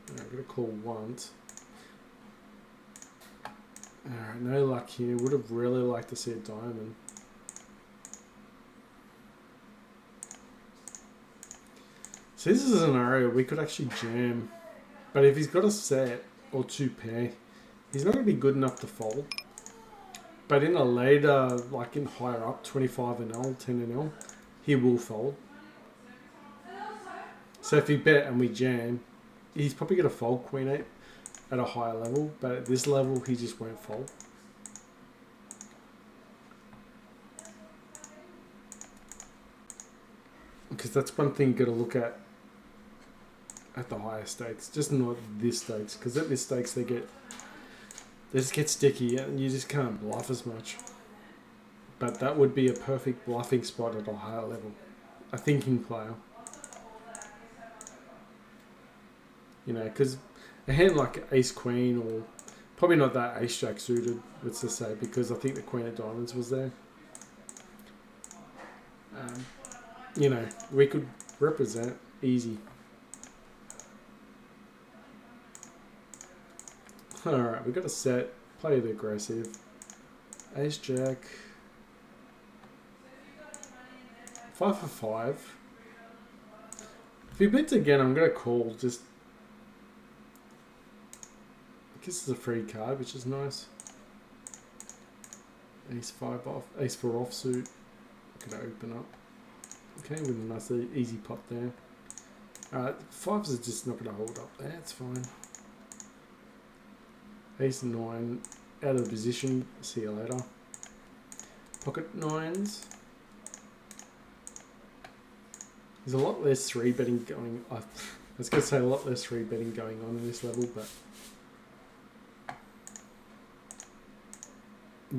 I'm going to call once. Alright, no luck here. Would have really liked to see a diamond. So this is a scenario we could actually jam. But if he's got a set or two pair, he's not going to be good enough to fold. But in a later, like in higher up, 25 and L, 10 and L, he will fold. So if he bet and we jam, he's probably going to fold Queen 8 at a higher level. But at this level, he just won't fold. Because that's one thing you've got to look at the higher stakes. Just not this stakes. Because at this stakes, they just get sticky and you just can't bluff as much. But that would be a perfect bluffing spot at a higher level. A thinking player. You know, because a hand like ace queen, or probably not that ace jack suited, let's just say, because I think the queen of diamonds was there. You know, we could represent easy. Alright, we've got a set. Play the aggressive. Ace jack. 5 for 5. If he bets again, I'm going to call. Just, I guess it's a free card, which is nice. Ace 5 off. Ace 4 offsuit. Going to open up. Okay, with a nice easy pot there. Alright, 5s are just not going to hold up there. It's fine. Ace 9 out of the position. See you later. Pocket 9s. There's a lot less 3-betting going. I was going to say a lot less 3-betting going on in this level, but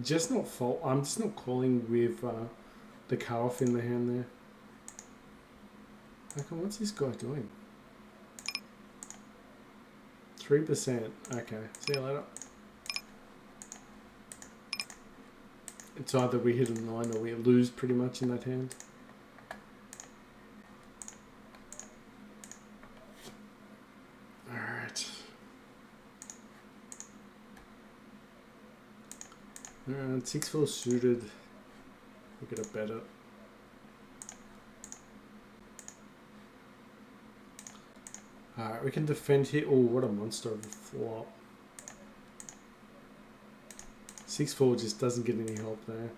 just not fault. I'm just not calling with the cutoff in the hand there. Okay, what's this guy doing? 3%. Okay, see you later. It's either we hit a 9 or we lose pretty much in that hand. Alright. And 6-4 suited. We're gonna bet it. Alright, we can defend here. Oh, what a monster of a flop. 6-4 just doesn't get any help there.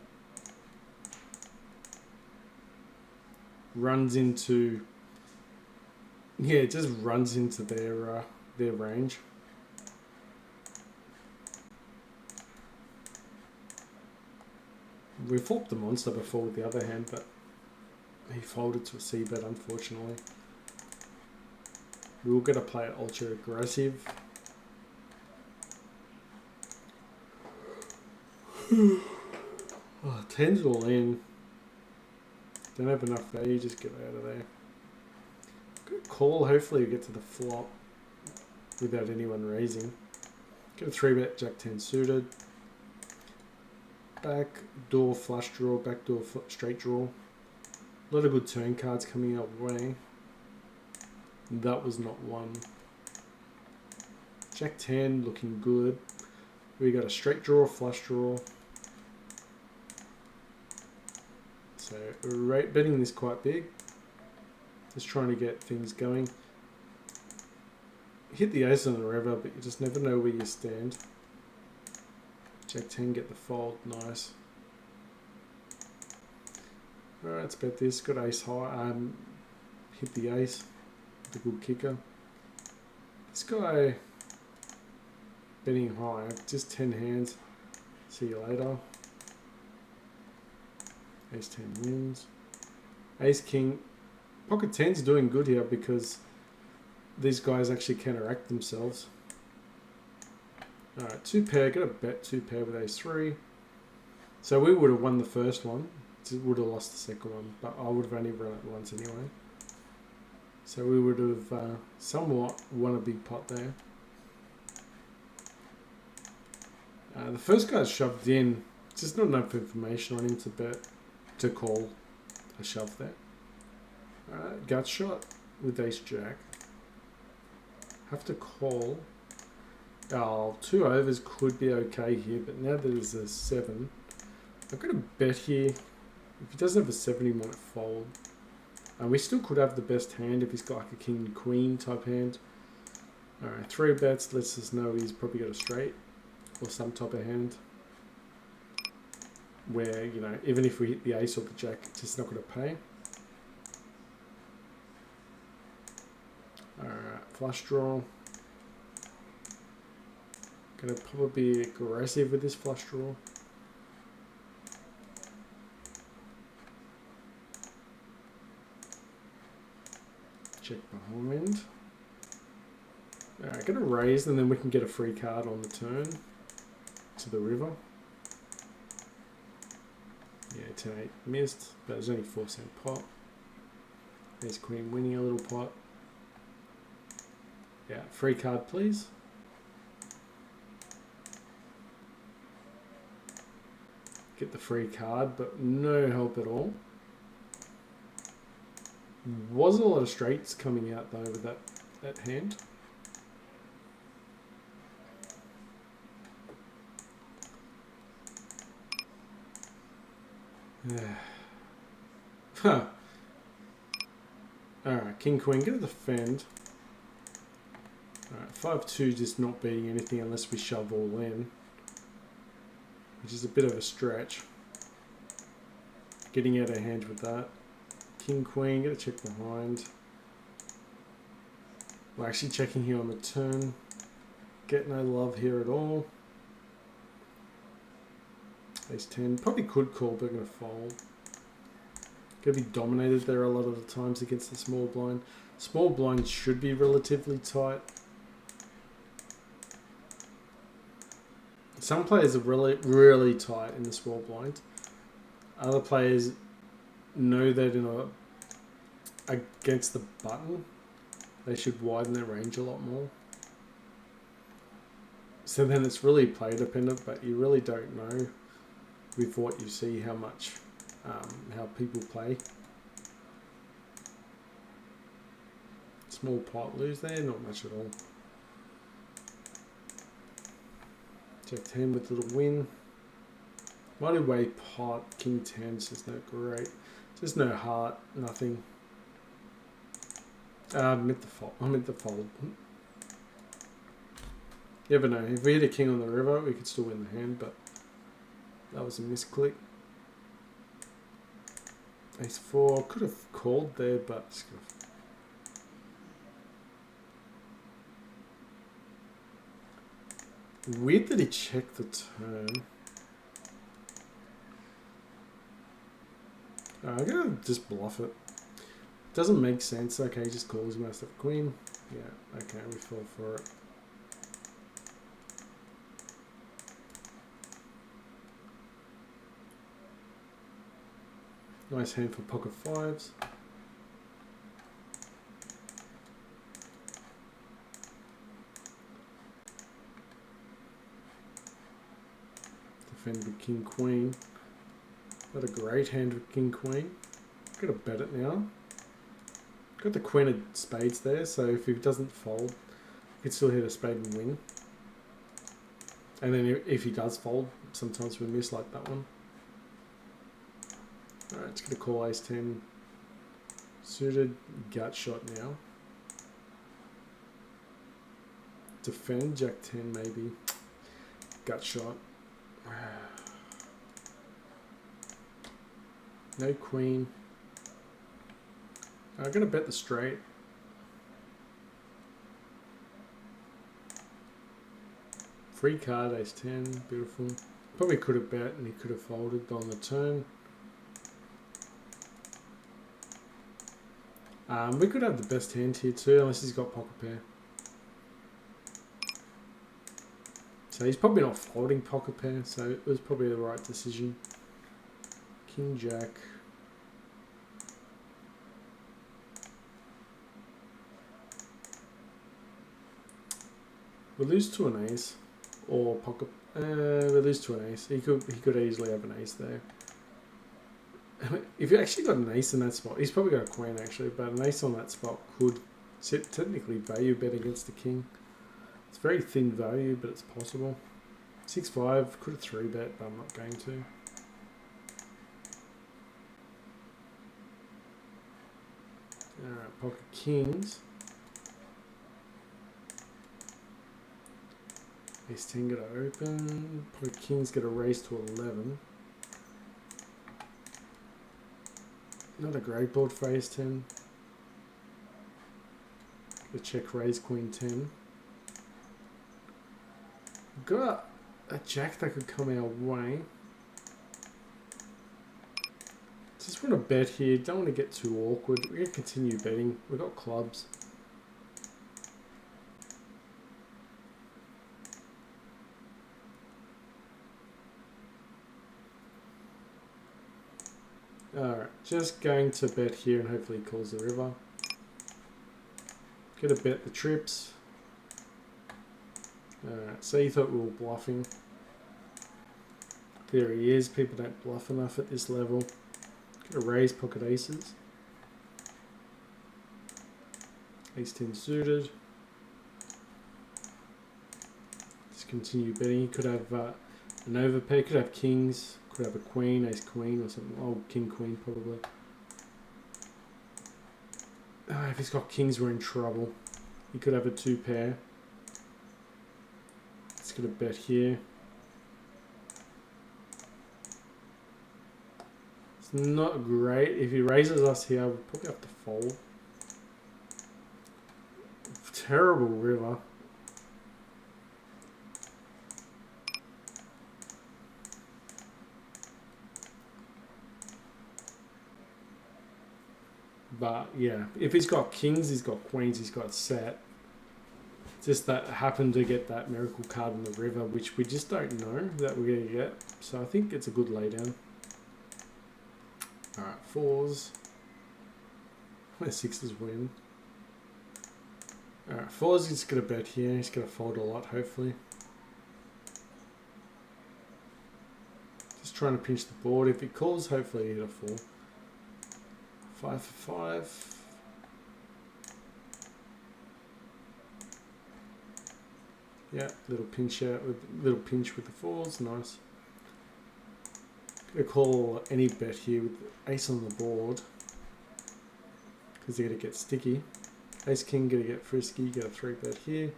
Runs into... Yeah, it just runs into their range. We flopped the monster before with the other hand, but he folded to a c-bet, unfortunately. We will get to play it ultra aggressive. Oh, 10's all in. Don't have enough value, just get out of there. Good call, hopefully we get to the flop without anyone raising. Get a 3-bet, Jack 10 suited. Back door flush draw, back door straight draw. A lot of good turn cards coming our way. That was not one. Jack 10 looking good. We got a straight draw, flush draw. So we're betting this quite big. Just trying to get things going. Hit the ace on the river, but you just never know where you stand. Jack 10, get the fold, nice. Alright, let's bet this. Got ace high. Hit the ace. The good kicker. This guy betting high. Just 10 hands. See you later. Ace 10 wins. Ace king. Pocket 10's doing good here because these guys actually counteract themselves. Alright, 2 pair. Got a bet 2 pair with ace 3. So we would have won the first one. Would have lost the second one, but I would have only run it once anyway. So we would have somewhat won a big pot there. The first guy's shoved in. Just not enough information on him to call a shove there. Alright, gut shot with ace jack. Have to call. Oh, 2 overs could be okay here, but now there's a 7. I've got a bet here. If he doesn't have a 7, he might fold. And we still could have the best hand if he's got like a king queen type hand. Alright, 3 bets lets us know he's probably got a straight or some type of hand where, you know, even if we hit the ace or the jack, it's just not going to pay. Alright, flush draw. Gonna probably be aggressive with this flush draw. Check behind. Alright, gonna raise and then we can get a free card on the turn to the river. Yeah, 10-8 missed, but there's only 4-cent pot. There's queen winning a little pot. Yeah, free card please. Get the free card, but no help at all. Was a lot of straights coming out though with that hand. Huh. Alright, king queen, gonna defend. Alright, 5-2 just not beating anything unless we shove all in, which is a bit of a stretch. Getting out of hand with that. King queen, gotta check behind. We're actually checking here on the turn. Get no love here at all. Ace 10, probably could call, but gonna fold. Gonna be dominated there a lot of the times against the small blind. Small blind should be relatively tight. Some players are really tight in the small blind. Other players know that against the button, they should widen their range a lot more. So then it's really play dependent, but you really don't know with what you see how much, how people play. Small pot lose there, not much at all. Jack 10 with a little win. Mighty way pot, king 10, just no great. Just no heart, nothing. I meant the fold. I meant the fold. You never know. If we hit a king on the river, we could still win the hand, but that was a misclick. Ace 4. Could have called there, but just gonna... Weird that he checked the turn. I'm gonna just bluff it. Doesn't make sense. Okay, he just calls master queen. Yeah, okay, we fall for it. Nice hand for pocket fives. Defend with king queen. Not a great hand with king queen. Gotta bet it now. Got the queen of spades there, so if he doesn't fold, he could still hit a spade and win. And then if he does fold, sometimes we miss like that one. Alright, it's gonna call ace 10 suited, gut shot now. Defend, jack 10 maybe. Gut shot. No queen. I'm gonna bet the straight. Free card, ace 10, beautiful. Probably could have bet and he could have folded on the turn. We could have the best hand here too, unless he's got pocket pair. So he's probably not folding pocket pair, so it was probably the right decision. King jack. We lose to an ace, or pocket. We lose to an ace. He could easily have an ace there. If you actually got an ace in that spot, he's probably got a queen actually, but an ace on that spot could technically value bet against the king. It's very thin value, but it's possible. 6-5 could have 3-bet, but I'm not going to. Alright, pocket kings. Ace 10 got to open. Pocket kings get a raise to 11. Not a great board for ace 10. The check raise queen 10. We've got a jack that could come our way. Just want to bet here. Don't want to get too awkward. We're going to continue betting. We've got clubs. Alright, just going to bet here and hopefully he calls the river. Gonna bet the trips. Alright, so you thought we were bluffing. There he is. People don't bluff enough at this level. Gonna raise pocket aces. Ace 10 suited. Just continue betting. You could have an overpay. Could have kings. Could have a queen, ace queen or something. Oh, king queen probably. If he's got kings, we're in trouble. He could have a 2 pair. It's gonna bet here. It's not great. If he raises us here, we'll probably have to fold. Terrible river. But yeah, if he's got kings, he's got queens, he's got set. Just that happened to get that miracle card in the river, which we just don't know that we're going to get. So I think it's a good laydown. Alright, 4s. Where 6s win. Alright, 4s, he's going to bet here. He's going to fold a lot, hopefully. Just trying to pinch the board. If he calls, hopefully he hit a 4. 5 for 5. Yeah, little pinch out with little pinch with the 4s, nice. Gonna call any bet here with ace on the board because they're gonna get sticky. Ace king gonna get frisky. Get a 3-bet here.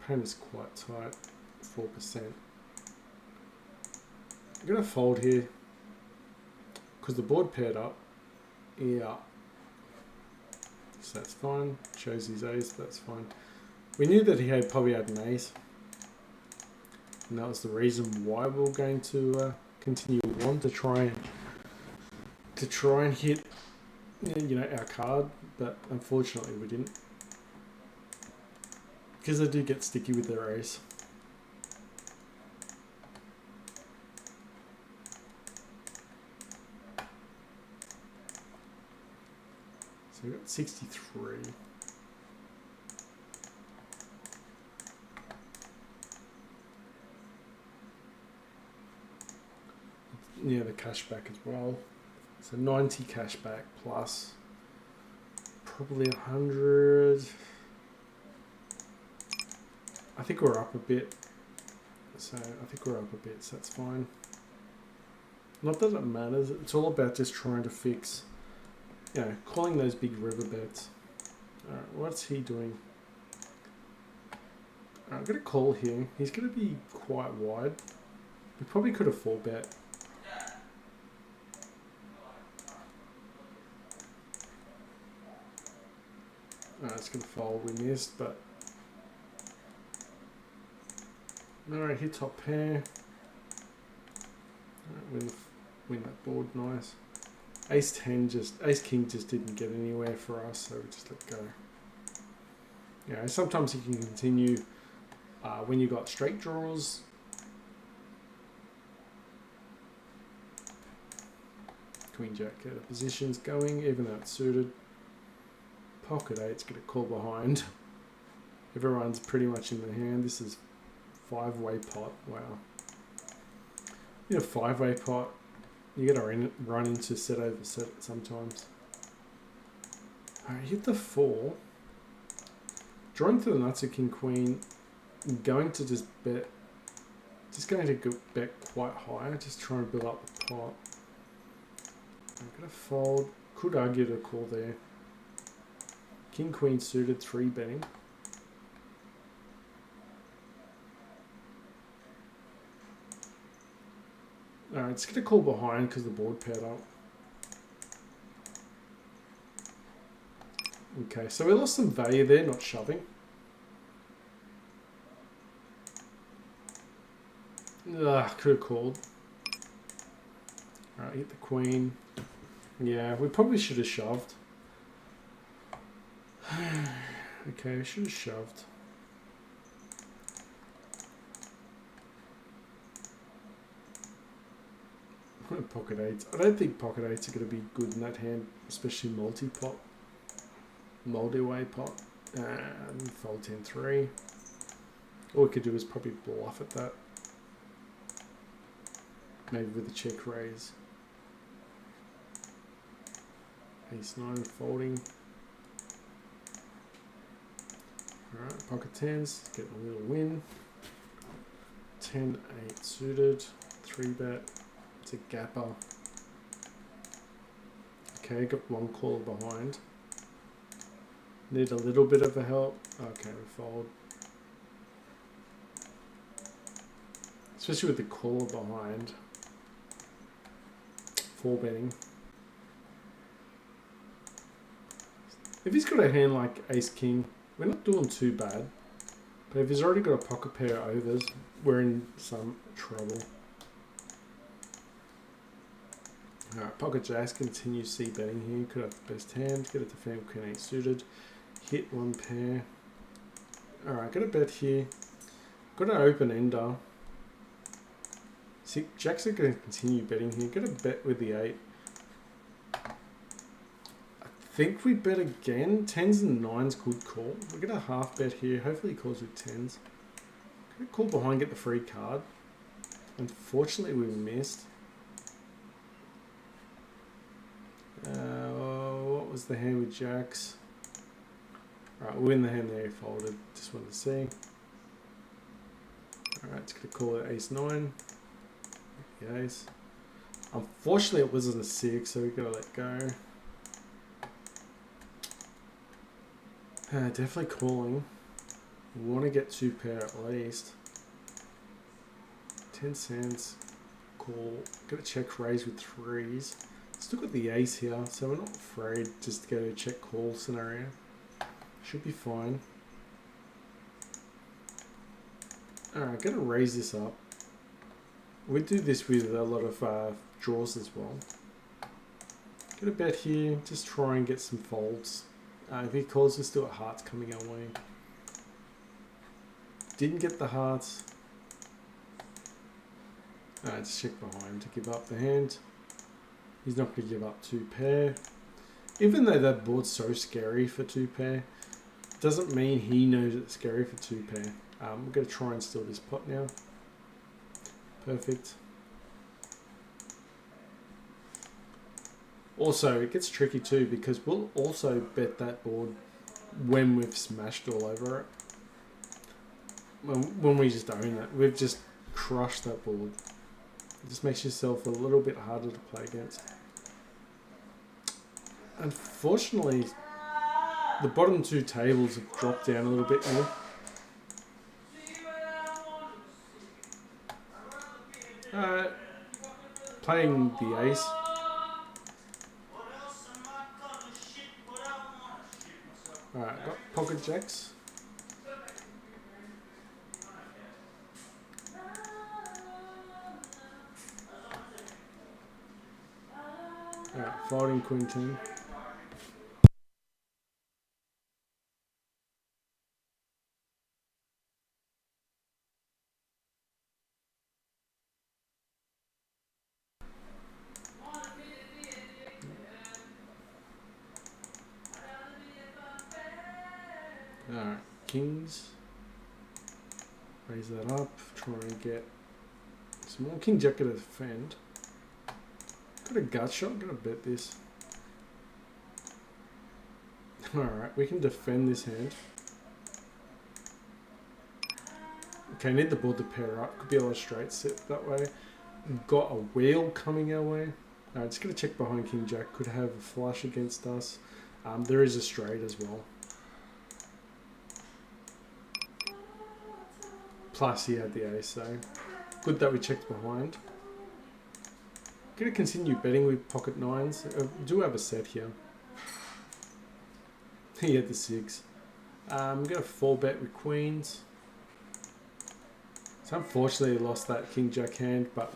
Pain is quite tight, 4%. I'm gonna fold here because the board paired up. Yeah, so that's fine. Shows his ace. That's fine. We knew that he probably had an ace, and that was the reason why we were going to continue on to try and hit, you know, our card. But unfortunately, we didn't, because they do get sticky with their ace. So we got 63. Yeah, the cashback as well. So 90 cashback plus probably 100. I think we're up a bit. So that's fine. Not that it matters. It's all about just trying to fix, you know, calling those big river bets. Alright, what's he doing? Alright, I'm going to call here. He's going to be quite wide. We probably could have 4-bet. Alright, it's going to fold. We missed, but... Alright, hit top pair. Alright, win that board, nice. Ace king just didn't get anywhere for us, so we just let go. You know, sometimes you can continue when you got straight draws. Queen jack, get the positions going, even though it's suited. Pocket 8's gonna call behind. Everyone's pretty much in the hand. This is 5-way pot. Wow. You know, 5-way pot. You gotta run into set over set sometimes. Alright, hit the 4. Drawing to the nuts of king queen. I'm going to just bet. Just going to bet quite high. Just trying to build up the pot. I'm gonna fold. Could argue to call there. King queen suited, 3-betting. Alright, it's going to call behind because the board paired up. Okay, so we lost some value there, not shoving. Could have called. Alright, hit the queen. Yeah, we probably should have shoved. Okay, we should have shoved. Pocket 8s. I don't think pocket 8s are going to be good in that hand, especially multi-pot. Multi-way pot. Fold 10-3. All we could do is probably bluff at that. Maybe with a check raise. Ace-9 folding. Alright, pocket 10s. Getting a little win. 10-8 suited. 3-bet. It's a gapper. Okay, got one caller behind. Need a little bit of a help. Okay, we fold. Especially with the caller behind. 4-betting. If he's got a hand like ace king, we're not doing too bad. But if he's already got a pocket pair of overs, we're in some trouble. Alright, pocket jacks continue c-betting here. Could have the best hand. Get it to family queen 8 suited. Hit one pair. Alright, got a bet here. Got an open ender. See, jacks are going to continue betting here. Got a bet with the 8. I think we bet again. 10s and 9s could call. We're going to half bet here. Hopefully he calls with 10s. Could call behind, get the free card. Unfortunately, we missed. What was the hand with jacks? Alright, we'll win the hand there, he folded. Just wanted to see. Alright, it's going to call it ace-9. The ace. Unfortunately, it wasn't a 6, so we gotta let go. Definitely calling. We want to get 2 pair at least. 10 cents. Call. Gotta check raise with 3s. Still got the ace here, so we're not afraid just to go to check call scenario. Should be fine. Alright, gonna raise this up. We do this with a lot of draws as well. Get a bet here, just try and get some folds. If he calls, we're still got hearts coming our way. Didn't get the hearts. Just check behind to give up the hand. He's not going to give up 2 pair. Even though that board's so scary for 2 pair, doesn't mean he knows it's scary for 2 pair. We're going to try and steal this pot now. Perfect. Also, it gets tricky too because we'll also bet that board when we've smashed all over it. When we just own it. We've just crushed that board. It just makes yourself a little bit harder to play against. Unfortunately, the bottom 2 tables have dropped down a little bit more. Playing the ace. Alright, got pocket jacks. Alright, folding queen 10. Alright, kings. Raise that up, try and get some more. King jack to defend. Got a gut shot, gotta bet this. Alright, we can defend this hand. Okay, need the board to pair up. Could be a lot of straight set that way. Got a wheel coming our way. Alright, just gonna check behind king jack. Could have a flush against us. There is a straight as well. Plus he had the ace, so good that we checked behind. Gonna continue betting with pocket 9s. We do have a set here. He had the 6. I'm gonna 4-bet with queens. So unfortunately, lost that king jack hand, but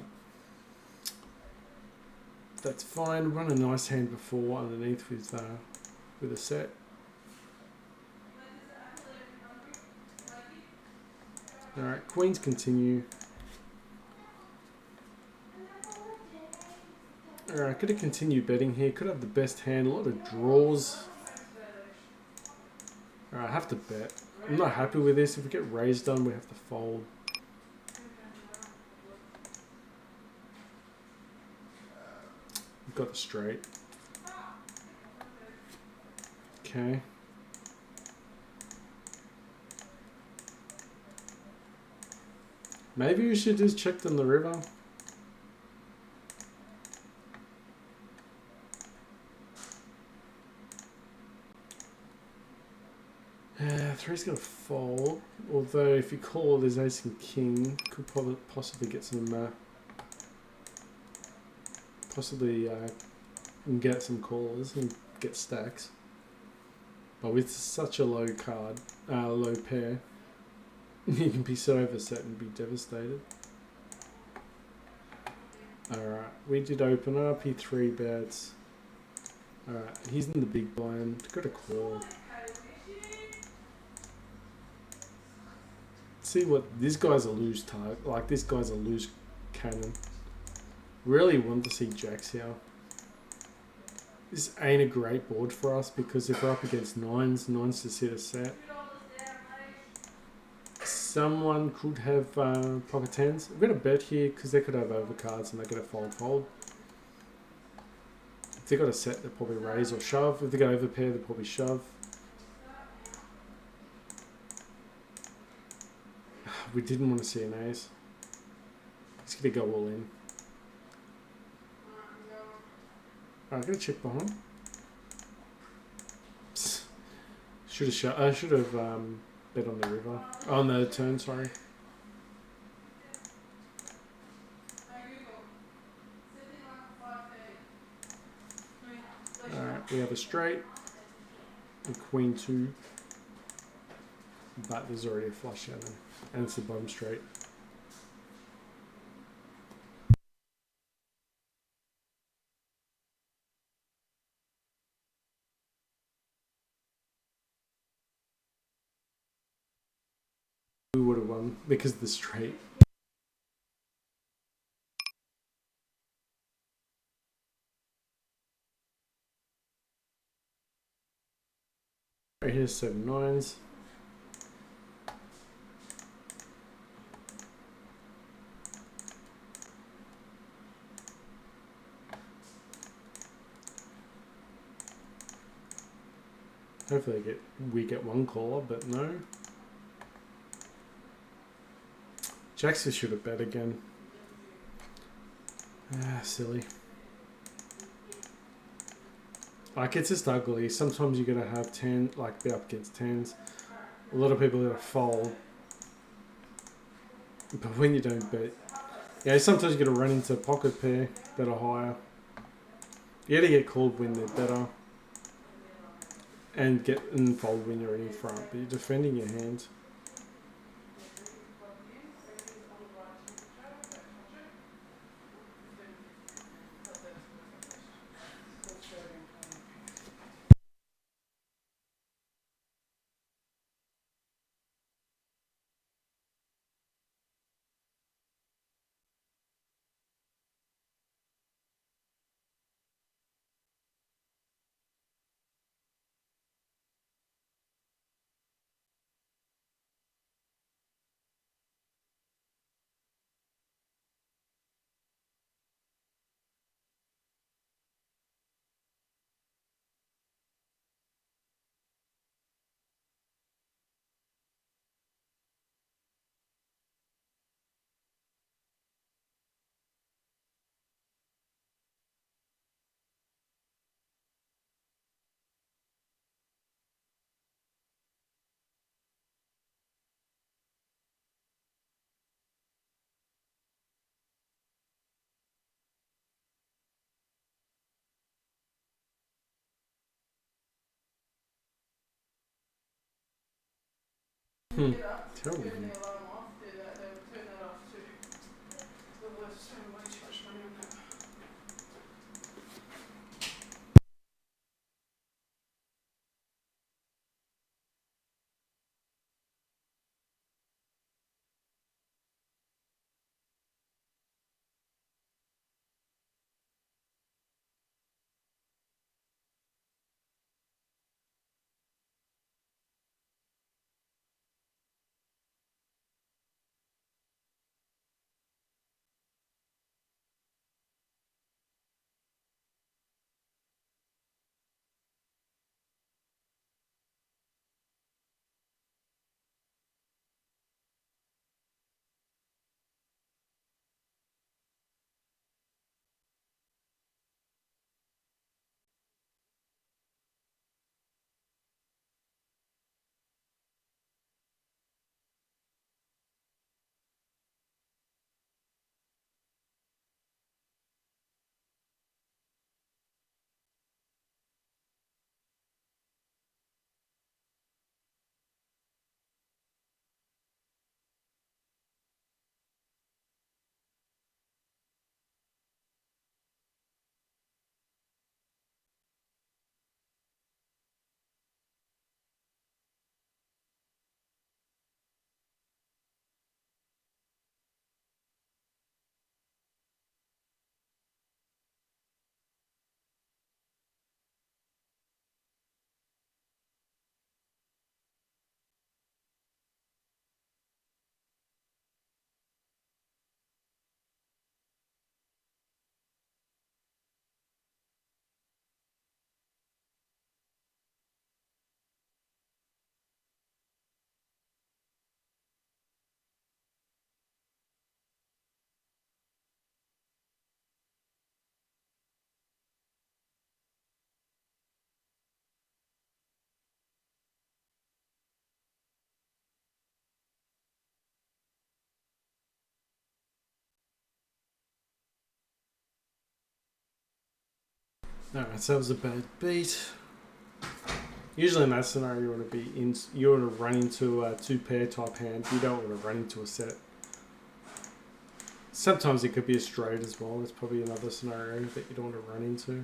that's fine. Run a nice hand before underneath with a set. All right, queens continue. All right, gonna continue betting here. Could have the best hand. A lot of draws. All right, I have to bet. I'm not happy with this. If we get raised done, we have to fold. We've got the straight. Okay. Maybe we should just check on the river. Yeah, 3's gonna fold. Although if you call, there's ace and king. Could probably possibly get some, get some callers and get stacks. But with such a low card, low pair, you can be so overset and be devastated. Alright, we did open up. He 3-bets. Alright, he's in the big blind. Got a call. See what this guy's a loose type. Like this guy's a loose cannon. Really want to see jacks here. This ain't a great board for us because if we're up against 9s, 9s just hit a set. Someone could have pocket 10s. I'm going to bet here because they could have overcards and they're going to fold. If they got a set, they'll probably raise or shove. If they go overpair, they'll probably shove. We didn't want to see an ace. He's going to go all in. I got a check behind. Should have shot. I should have bet on the river. On the turn, sorry. Alright, we have a straight, a queen two, but there's already a flush out there, and it's the bottom straight. We would have won because of the straight. Right here's 7 nines. Hopefully we get one caller, but no. Jackson should have bet again. Silly. Like, it's just ugly. Sometimes you gotta have 10, like, bet up against 10s. A lot of people gotta fold. But when you don't bet, yeah, sometimes you gotta run into a pocket pair that are higher. You gotta get called when they're better. And get and fold when you're in front. But you're defending your hand. Terrible. Alright, so that was a bad beat. Usually in that scenario, you want to run into a two-pair type hand. You don't want to run into a set. Sometimes it could be a straight as well. That's probably another scenario that you don't want to run into.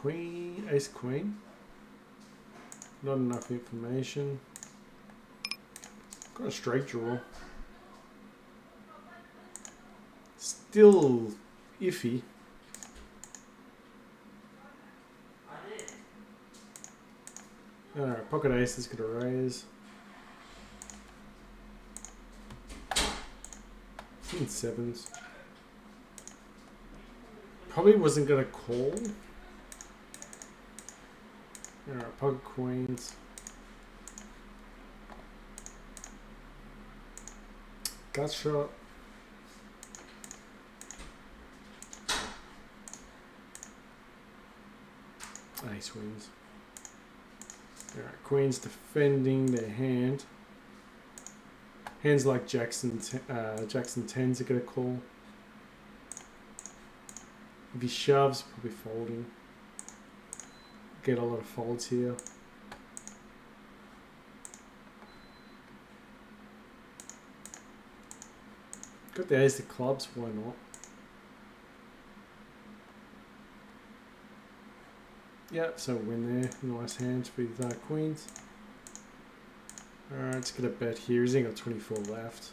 Queen, ace, queen. Not enough information. Got a straight draw. Still iffy. Alright, pocket ace is going to raise. King sevens. Probably wasn't going to call. Alright, pocket queens. Gut shot. Ace wins. Alright, queen's defending their hand. Hands like Jackson 10s are going to call. If he shoves, probably folding. Get a lot of folds here. Got the ace of clubs, why not? Yep, so win there. Nice hands with queens. Alright, let's get a bet here. He's only got 24 left.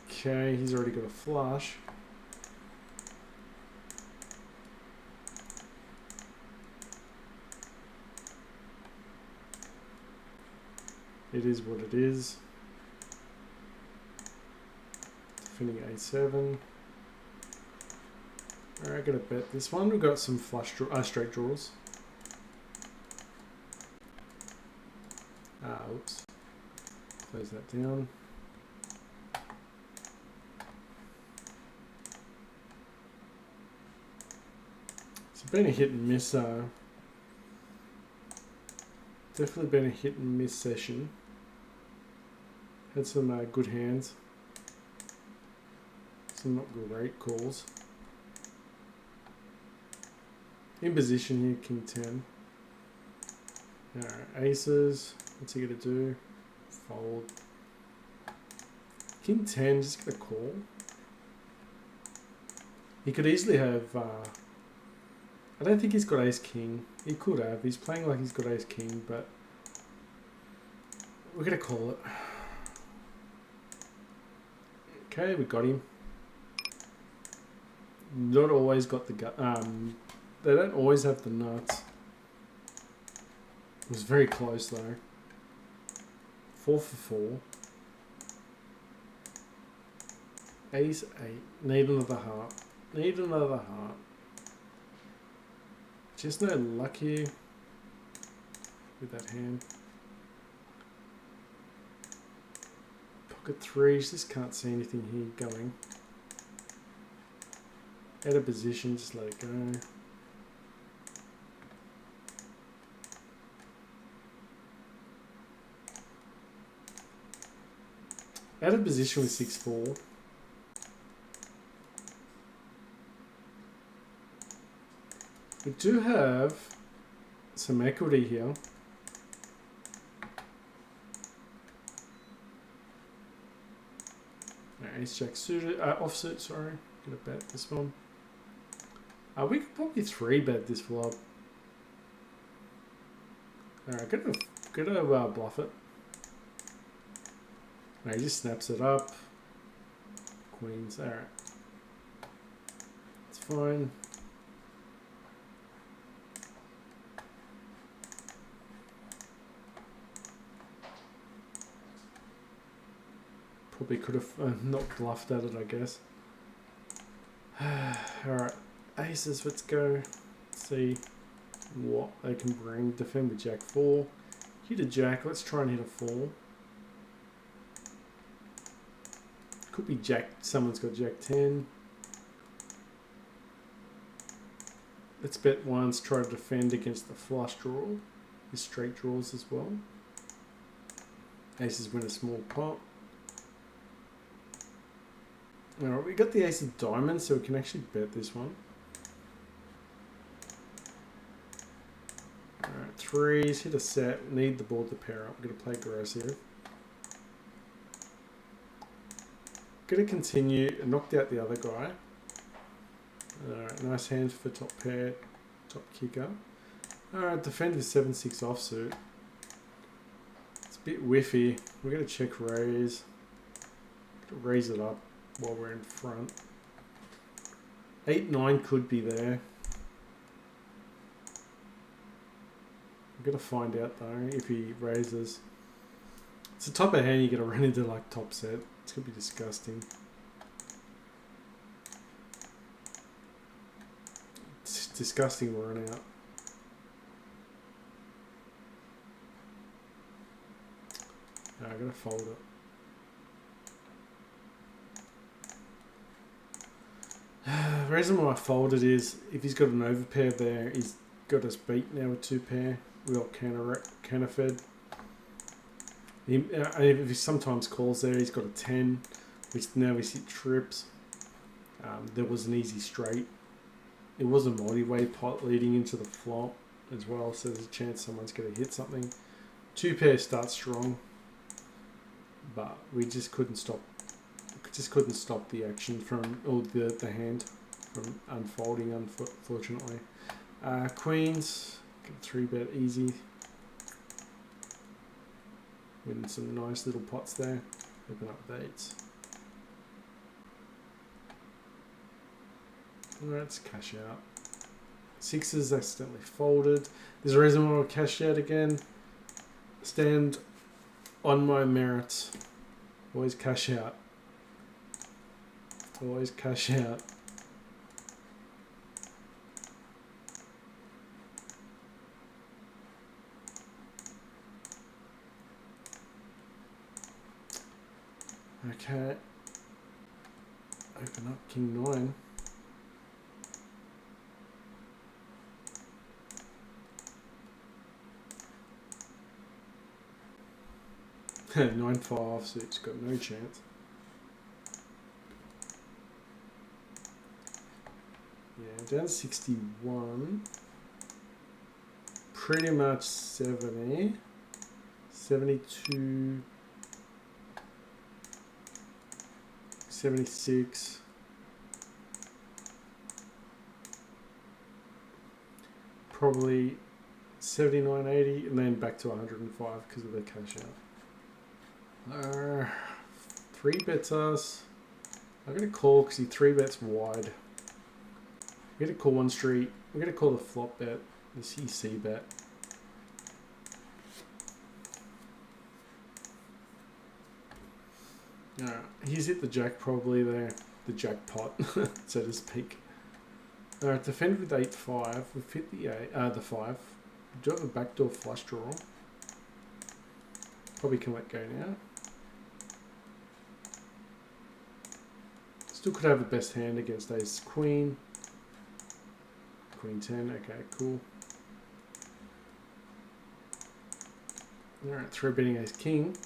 Okay, he's already got a flush. It is what it is. Defending a7. Alright, gotta bet this one. We've got some straight draws. Oops. Close that down. It's been a hit and miss. Definitely been a hit and miss session. Had some good hands. Some not great calls. In position here, king 10. Alright, aces. What's he gonna do? Fold. King 10, just gonna call. He could easily have. I don't think he's got ace king. He could have. He's playing like he's got ace king, but we're gonna call it. Okay, we got him. Not always got the gut. They don't always have the nuts. It was very close though. 4 for 4. Ace 8. Need another heart. Need another heart. Just no luck here with that hand. Pocket threes. Just can't see anything here going. Out of position. Just let it go. Out of position with 6-4. We do have some equity here. Ace jack suited, offsuit, sorry. Gonna bet this one. We could probably 3-bet this flop. Alright, gotta bluff it. No, he just snaps it up. Queens, alright. It's fine. Probably could have not bluffed at it, I guess. Alright, aces, let's go. Let's see what they can bring. Defend with jack 4. Hit a jack, let's try and hit a 4. Could be jack, someone's got jack 10. Let's bet once, try to defend against the flush draw. His straight draws as well. Aces win a small pot. Alright, we got the ace of diamonds, so we can actually bet this one. Alright, threes, hit a set, need the board to pair up. Gonna play aggressive. Gonna continue, knocked out the other guy. Alright, nice hand for top pair, top kicker. Alright, defend with 7-6 offsuit. It's a bit whiffy. We're gonna check raise. Raise it up while we're in front. 8-9 could be there. We're gonna find out though if he raises. It's the type of hand you're gonna run into like top set. It's gonna be disgusting. It's disgusting run out. No, I'm gonna fold it. The reason why I folded is if he's got an overpair there, he's got us beat now with 2 pair. We got counter fed. If he sometimes calls there, he's got a 10, which now we see trips. There was an easy straight. It was a multi-way pot leading into the flop as well, so there's a chance someone's going to hit something. 2 pair starts strong, but we just couldn't stop. Just couldn't stop the action from, or the hand from unfolding, unfortunately. Queens, 3-bet easy. Winning some nice little pots there. Open up the 8s. Let's cash out. 6s accidentally folded. There's a reason why I cashed out again. Stand on my merits. Always cash out. Always cash out. Okay. Open up King 9. Nine 5, so it's got no chance. Yeah, down 61. Pretty much 70. 72. 76. Probably 79, 80, and then back to 105 because of the cash out. 3 bets us. I'm going to call because he 3 bets wide. We're going to call one street. We're going to call the flop bet, the CC bet. Alright, he's hit the jack probably there, the jackpot, so to speak. Alright, defend with 8-5. We've hit the 5. We do have a backdoor flush draw. Probably can let go now. Still could have the best hand against ace queen. Queen 10, okay, cool. Alright, 3-betting ace king.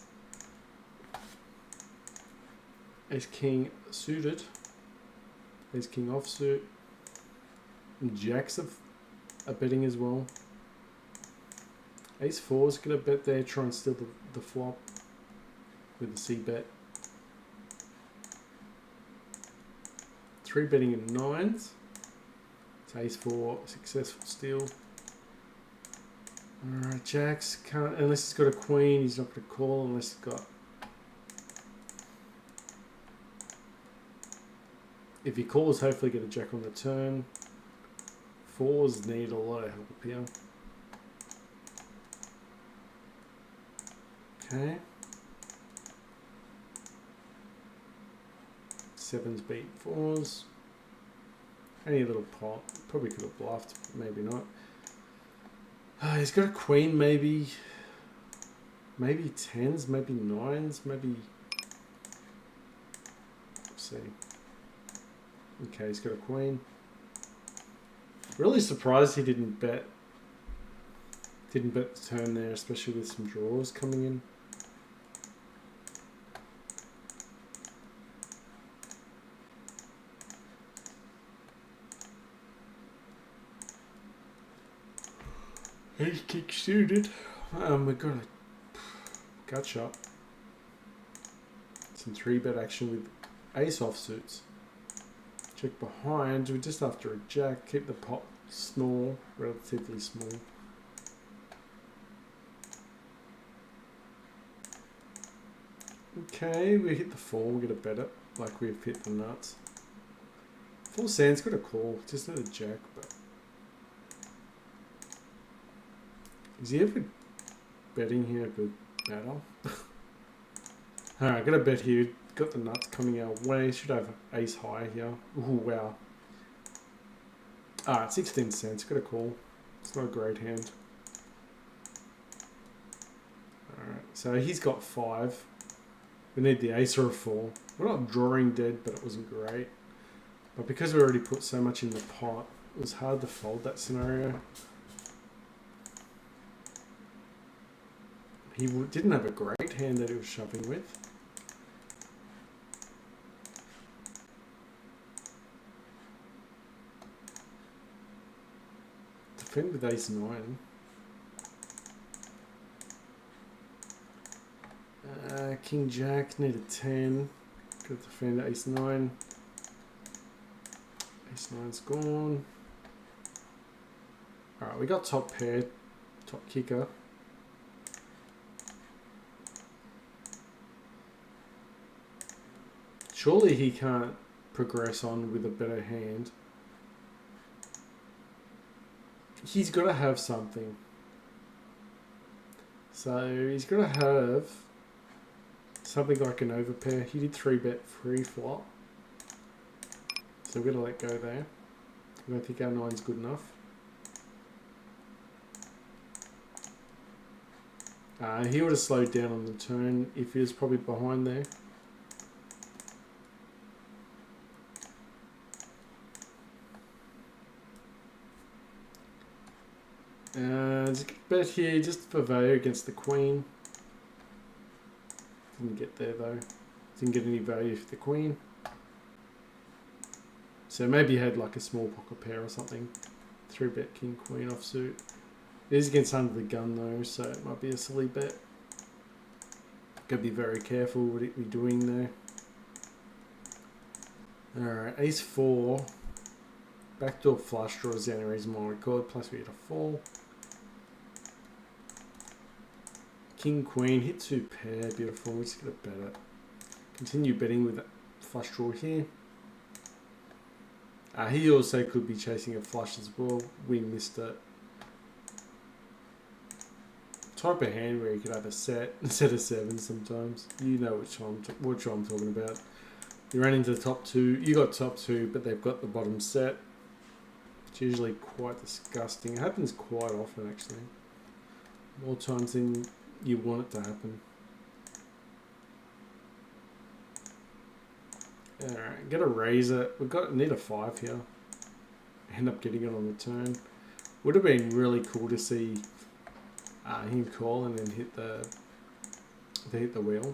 Ace king suited. Ace king offsuit. And jacks are betting as well. Ace 4 is going to bet there, try and steal the flop with the C bet. 3-betting in 9s. It's ace 4, successful steal. Alright, jacks can't, unless he's got a queen, he's not going to call unless he's got. If he calls, hopefully get a jack on the turn. 4s need a lot of help here. Okay. 7s beat 4s. Any little pot. Probably could have bluffed, maybe not. He's got a queen, maybe. Maybe 10s, maybe 9s, maybe. Let's see. Okay, he's got a queen. Really surprised he didn't bet. Didn't bet the turn there, especially with some draws coming in. He's kick suited. We've got a gut shot. Some 3-bet action with ace offsuits. Check behind. We're just after a jack. Keep the pot small, relatively small. Okay, we hit the 4. We'll get a bet it like we've hit the nuts. Full sand's got a call. Just not a jack, but is he ever betting here with battle? Alright, got a bet here. Got the nuts coming our way. Should have ace high here. Ooh, wow. Ah, 16 cents. Got a call. It's not a great hand. Alright, so he's got 5. We need the ace or a 4. We're not drawing dead, but it wasn't great. But because we already put so much in the pot, it was hard to fold that scenario. He didn't have a great hand that he was shoving with. Defend with ace 9. King jack, need a 10. Got to defend ace 9. Ace 9's gone. Alright, we got top pair, top kicker. Surely he can't progress on with a better hand. He's got to have something. So he's got to have something like an overpair. He did 3-bet free flop. So we're going to let go there. I don't think our 9's good enough. He would have slowed down on the turn if he was probably behind there. There's a good bet here just for value against the queen. Didn't get there though. Didn't get any value for the queen. So maybe he had like a small pocket pair or something. 3-bet king queen offsuit. It is against under the gun though, so it might be a silly bet. Gotta be very careful what we're doing there. Alright, ace 4. Backdoor flush draws the only reason why we record, plus we hit a 4. King queen, hit 2 pair, beautiful. We're just gonna bet it. Continue betting with that flush draw here. He also could be chasing a flush as well. We missed it. Type of hand where you could have a set of 7 sometimes. You know which one I'm talking about. You run into the top 2. You got top 2, but they've got the bottom set. It's usually quite disgusting. It happens quite often actually. More times than you want it to happen. Alright, gotta raise it. Need a 5 here. End up getting it on the turn. Would have been really cool to see him call and then hit the wheel.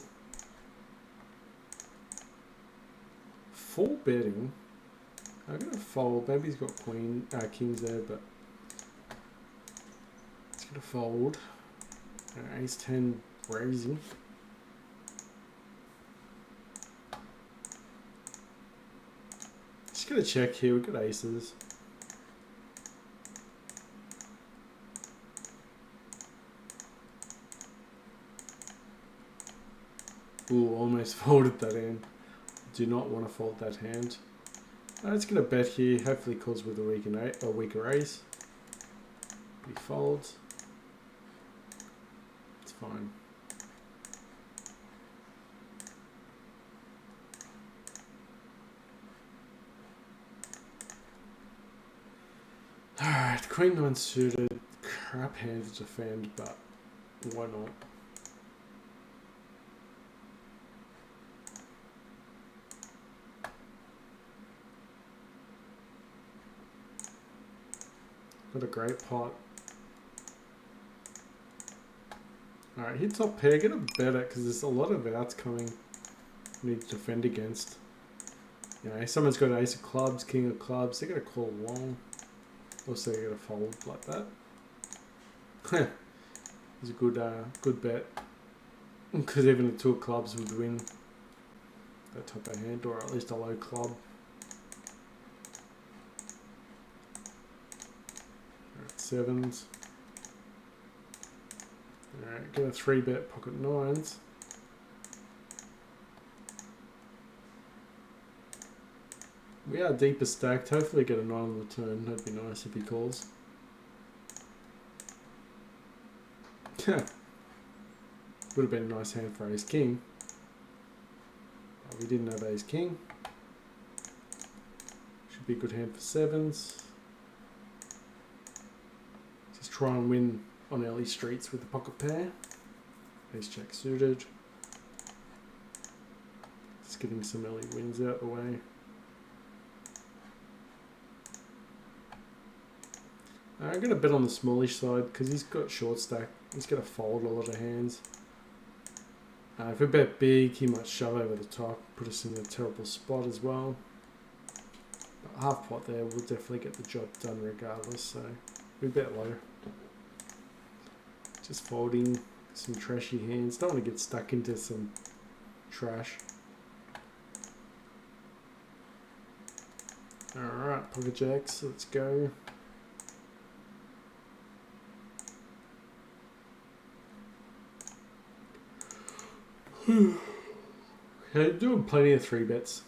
4 betting. I'm gonna fold. Maybe he's got kings there, but it's gonna fold. Ace 10 raising. Just gonna check here. We've got aces. Ooh, almost folded that in. Do not want to fold that hand. It's going to bet here. Hopefully calls with a weaker ace. He folds. It's fine. Alright, queen 9 suited. Crap hand to defend, but why not? Got a great pot. Alright, hit top pair. Get a better because there's a lot of outs coming. We need to defend against. You know, someone's got ace of clubs, king of clubs. They're going to call long. Also, you're going to fold like that. It's a good bet. Because even the 2 of clubs would win that type of hand, or at least a low club. Alright, 7s. Alright, get a 3-bet pocket 9s. We are deeper stacked. Hopefully get a 9 on the turn. That'd be nice if he calls. Would have been a nice hand for ace king. But we didn't have ace king. Should be a good hand for 7s. Just try and win on early streets with the pocket pair. Ace jack suited. Just getting some early wins out the way. I'm going to bet on the smallish side because he's got short stack. He's going to fold a lot of hands. If we bet big, he might shove over the top, put us in a terrible spot as well. But half pot there will definitely get the job done regardless, so we bet low. Just folding some trashy hands. Don't want to get stuck into some trash. Alright, pocket jacks, let's go. Okay, doing plenty of 3-bets,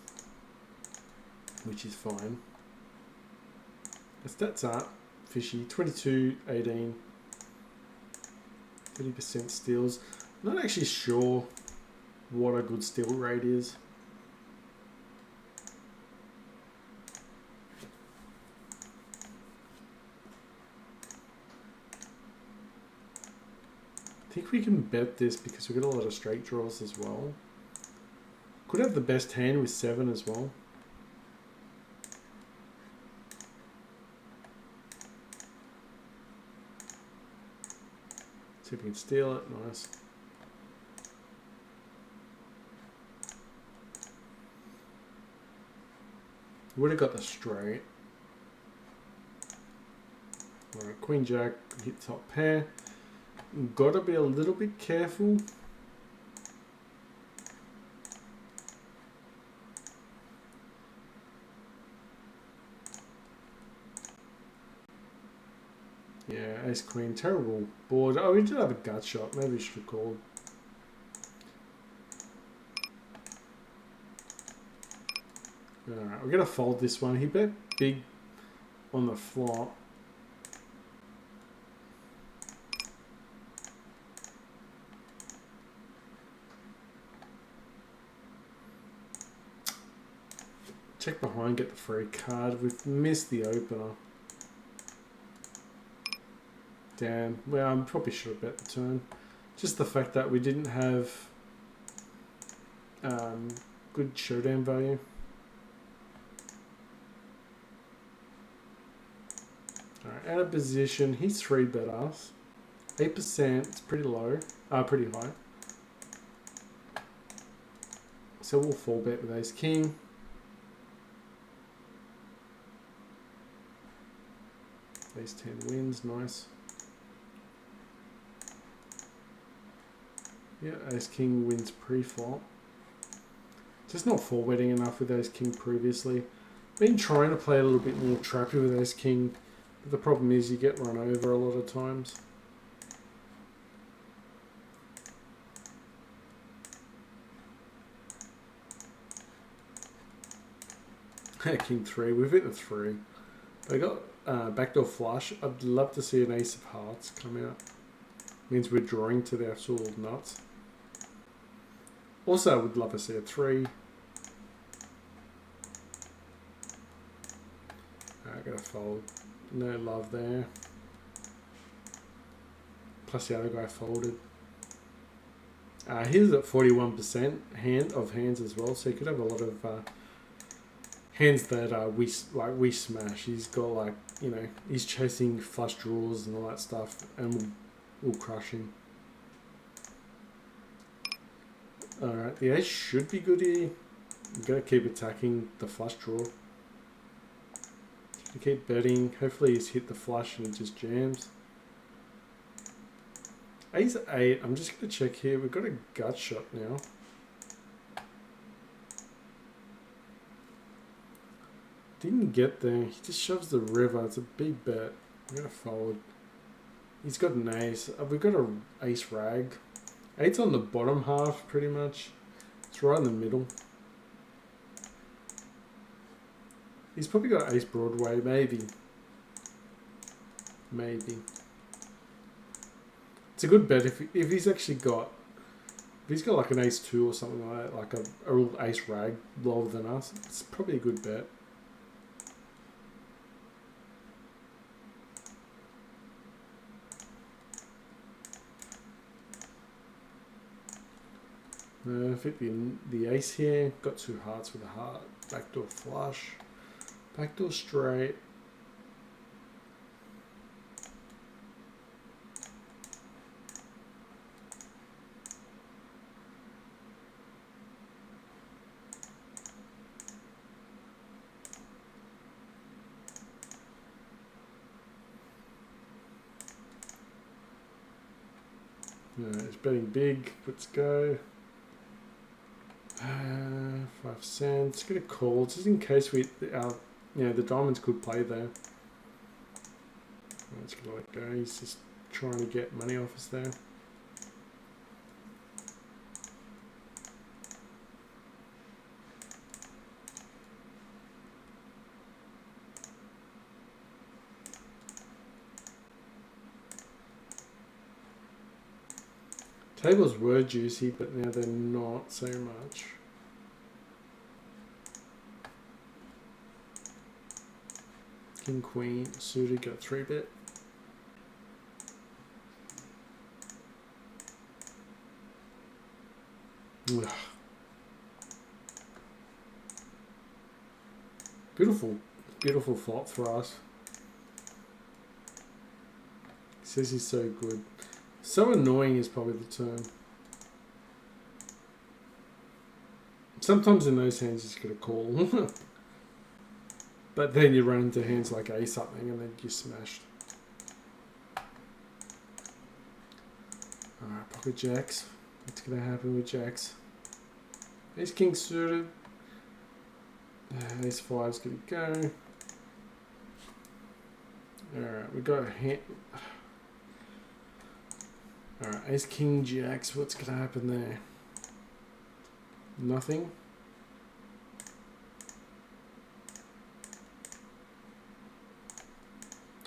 which is fine. The stats are fishy. 22, 18, 30% steals. I'm not actually sure what a good steal rate is. I think we can bet this because we got a lot of straight draws as well. Could have the best hand with 7 as well. See if we can steal it. Nice. Would have got the straight. Alright, Queen Jack, hit top pair. Gotta be a little bit careful. Yeah, ace queen, terrible board. Oh, we did have a gut shot. Maybe we should have called. Alright, we're gonna fold this one. He bet big on the flop. Check behind, get the free card. We've missed the opener. Damn. Well, I probably should have bet the turn. Just the fact that we didn't have good showdown value. Alright, out of position. He's 3-bet us. 8%. It's pretty low. Pretty high. So we'll 4-bet with ace king. Ace 10 wins, nice. Yeah, ace king wins pre-flop. Just not 4-betting enough with ace king previously. Been trying to play a little bit more trappy with ace king, but the problem is you get run over a lot of times. King 3, we've hit the 3. They got backdoor flush. I'd love to see an ace of hearts come out. Means we're drawing to the actual nuts. Also, I would love to see a 3. I gotta fold. No love there. Plus the other guy folded. He's at 41% hands as well, so he could have a lot of hands that we smash. He's got, like, you know, he's chasing flush draws and all that stuff, and we'll crush him. Alright, the ace should be good here. We've got to keep attacking the flush draw. To keep betting. Hopefully he's hit the flush and it just jams. Ace 8. I'm just going to check here. We've got a gut shot now. Didn't get there. He just shoves the river. It's a big bet. I'm going to fold. He's got an ace. We've got a ace rag. 8's on the bottom half, pretty much. It's right in the middle. He's probably got ace Broadway, maybe. Maybe. It's a good bet if he's actually got... If he's got like an ace 2 or something like that, like a real ace rag lower than us, it's probably a good bet. Fit the ace here. Got 2 hearts with a heart. Backdoor flush. Backdoor straight. It's betting big. Let's go. 5 cents. Get a call just in case the diamonds could play there. Let's gonna let go. He's just trying to get money off us there. Tables were juicy, but now they're not so much. King, queen, suited, got 3-bet. Beautiful, beautiful flop for us. He says he's so good. So annoying is probably the term. Sometimes in those hands you just get a call. But then you run into hands like A something and then you're smashed. Alright, pocket jacks. What's going to happen with jacks? Ace king suited. Ace 5's going to go. Alright, we got a hand. Alright, ace king jacks. What's going to happen there? Nothing.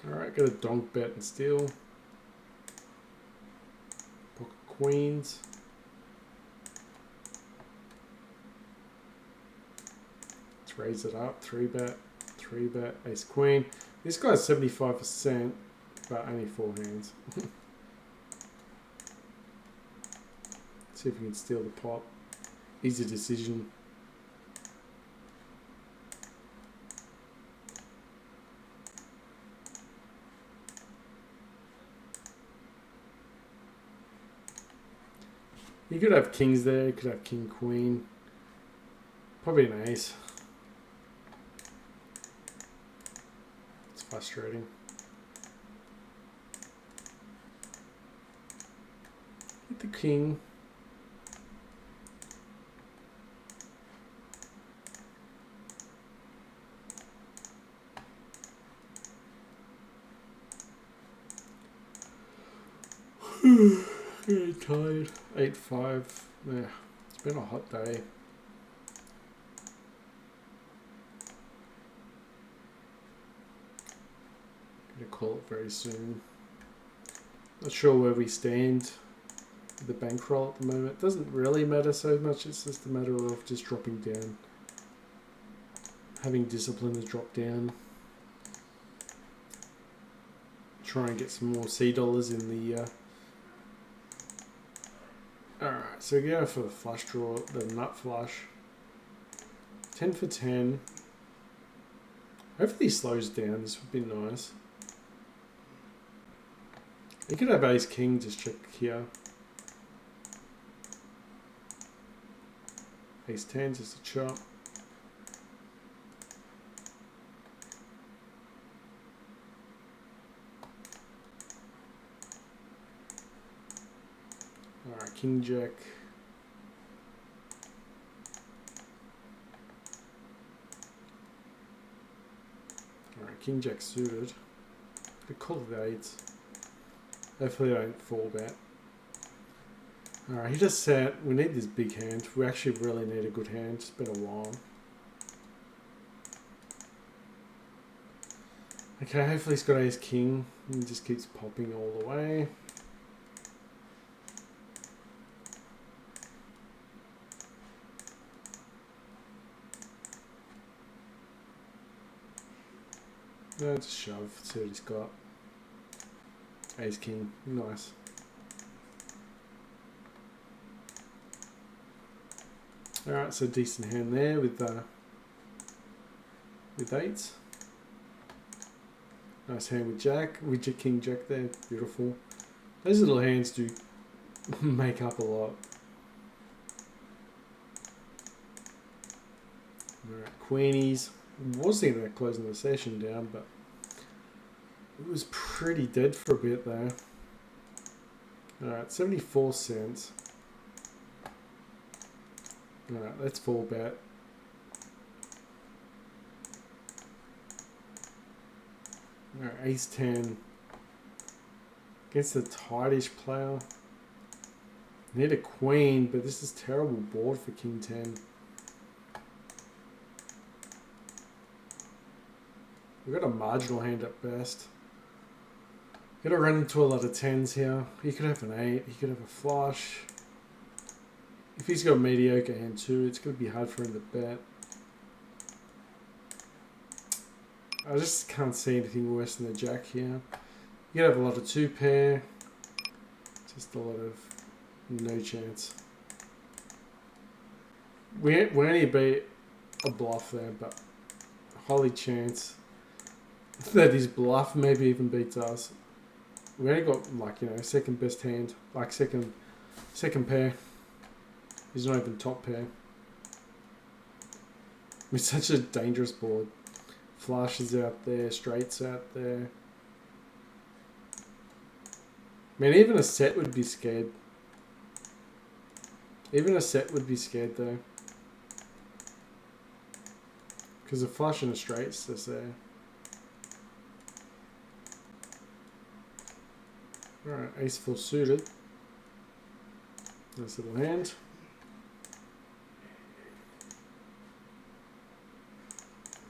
Alright, got a donk bet and steal. Pocket queens. Let's raise it up. 3-bet, 3-bet, ace queen. This guy's 75%, but only 4 hands. See if we can steal the pot. Easy decision. You could have kings there, you could have king, queen. Probably an ace. It's frustrating. Hit the king. Very tired. 8-5. Yeah, it's been a hot day. Gonna call it very soon. Not sure where we stand with the bankroll at the moment. It doesn't really matter so much. It's just a matter of just dropping down. Having discipline to drop down. Try and get some more C dollars in the Alright, so we go for the flush draw, the nut flush. 10 for 10. Hopefully he slows down, this would be nice. You could have ace king, just check here. Ace 10, just a chop. King Jack. Alright, King Jack suited. Could call it 8. Hopefully I don't fall bet. Alright, he just said we need this big hand. We actually really need a good hand. It's been a while. Okay, hopefully he's got ace king. He just keeps popping all the way. No, just shove. See what he's got. Ace king. Nice. Alright, so decent hand there with 8. Nice hand with jack. With your king jack there. Beautiful. Those little hands do make up a lot. Alright, queenies. Was thinking about closing the session down, but it was pretty dead for a bit there. Alright, 74 cents. Alright, let's fall bet. Alright, ace 10. Against the tightish player. Need a queen, but this is terrible board for king 10. We've got a marginal hand at best. Got to run into a lot of 10s here. He could have an 8. He could have a flush. If he's got a mediocre hand too, it's going to be hard for him to bet. I just can't see anything worse than the jack here. You could have a lot of 2 pair. Just a lot of no chance. We only beat a bluff there, but holy chance that his bluff maybe even beats us. We only got, like, you know, second best hand, like second pair. He's not even top pair. It's such a dangerous board. Flushes out there, straights out there. I mean, even a set would be scared. Even a set would be scared though. Because a flush and a straight's just there. Alright, ace 4 suited. Nice little hand.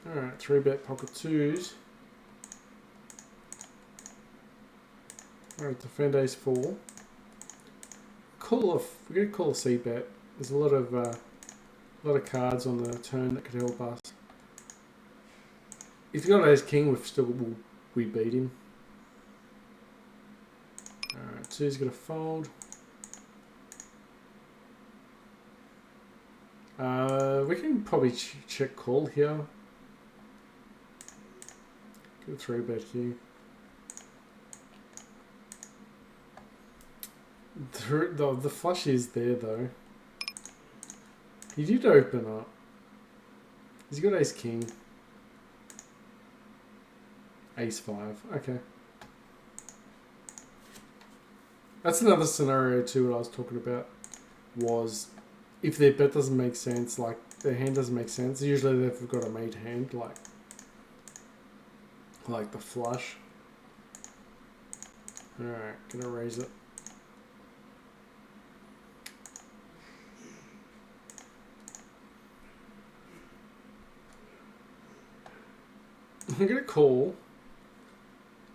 Alright, 3-bet pocket 2s. Alright, defend ace 4. We're gonna call a c-bet. There's a lot of cards on the turn that could help us. If you got ace king, we beat him. Alright, 2's gonna fold. We can probably check call here. Get a 3-bet here. The flush is there though. He did open up. He's got ace king. Ace 5. Okay. That's another scenario too what I was talking about. Was if their bet doesn't make sense, like their hand doesn't make sense, usually they've got a made hand like the flush. Alright, gonna raise it. I'm gonna call.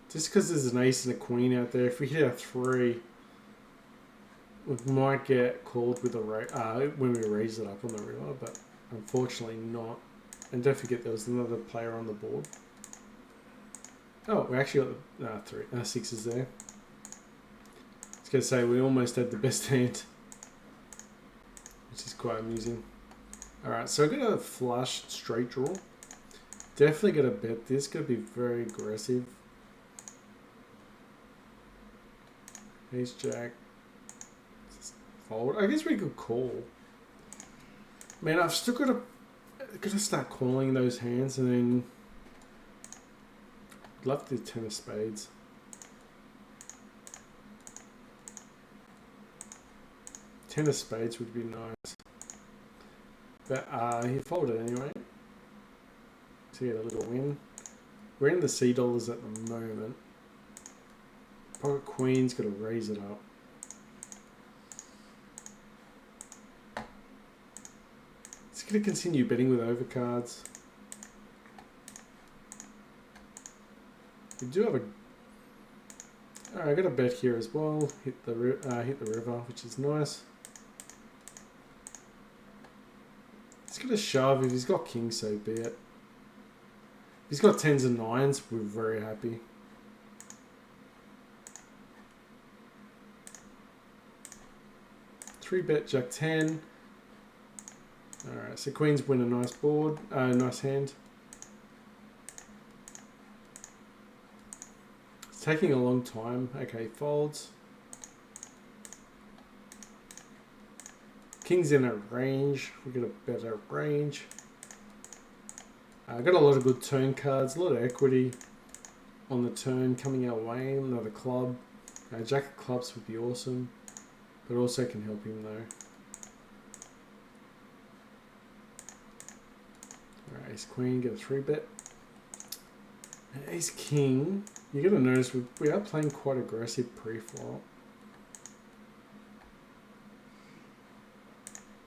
Just because there's an ace and a queen out there. If we hit a 3, we might get called with a when we raise it up on the river, but unfortunately not. And don't forget there was another player on the board. Oh, we actually got the 6s there. I was gonna say we almost had the best hand, which is quite amusing. All right, so I got a flush straight draw. Definitely gonna bet this. Gonna be very aggressive. Ace jack. Fold. I guess we could call. Man, I've still gotta start calling those hands, and then love the 10 of spades. 10 of spades would be nice. But he folded anyway. So he had a little win. We're in the C dollars at the moment. Pocket queen's got to raise it up. It's going to continue betting with overcards. We do have a... Alright, I got a bet here as well. Hit the river, which is nice. He's going to shove. If he's got kings, so be it. If he's got 10s and 9s, we're very happy. Three bet Jack 10. Alright, so queens win a nice board, nice hand. It's taking a long time. Okay, folds. King's in a range. We got a better range. Got a lot of good turn cards, a lot of equity on the turn coming our way. Another club. Jack of clubs would be awesome, but also can help him though. Alright, ace queen, get a 3-bet. And ace king, you're going to notice we are playing quite aggressive pre-flop.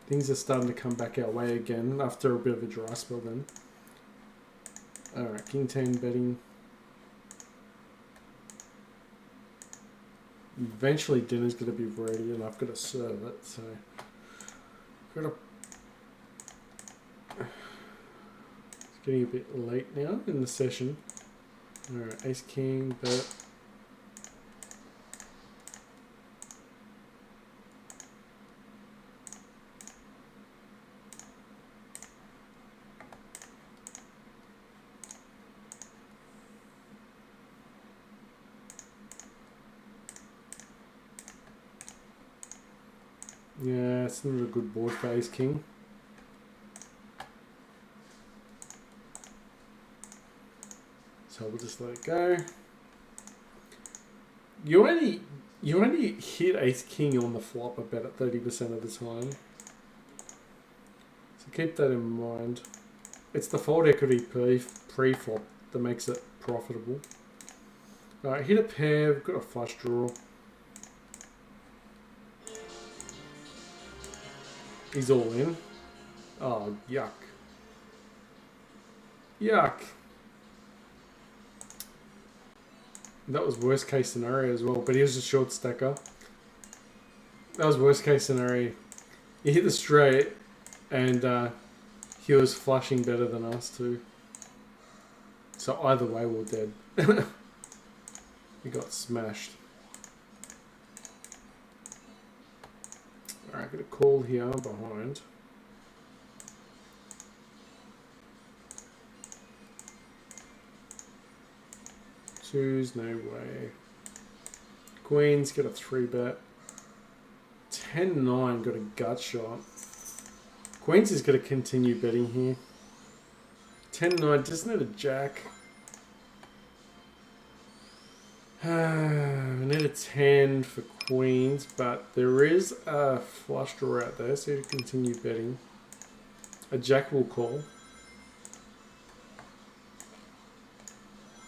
Things are starting to come back our way again after a bit of a dry spell then. Alright, king 10 betting. Eventually dinner's going to be ready and I've got to serve it, so got to... It's getting a bit late now in the session. Alright, ace king, bet. Yeah, it's not a good board for ace king. So we'll just let it go. You only hit ace king on the flop about 30% of the time. So keep that in mind. It's the fold equity pre-flop that makes it profitable. Alright, hit a pair, we've got a flush draw. He's all in. Oh, yuck. Yuck. That was worst case scenario as well, but he was a short stacker. That was worst case scenario. He hit the straight and he was flushing better than us too. So either way we're dead. He got smashed. Alright, got a call here behind. Twos, no way. Queens, got a 3-bet. 10-9, got a gut shot. Queens is going to continue betting here. 10-9, doesn't it a jack? We need a 10 for queens, but there is a flush draw out there, so you continue betting. A jack will call.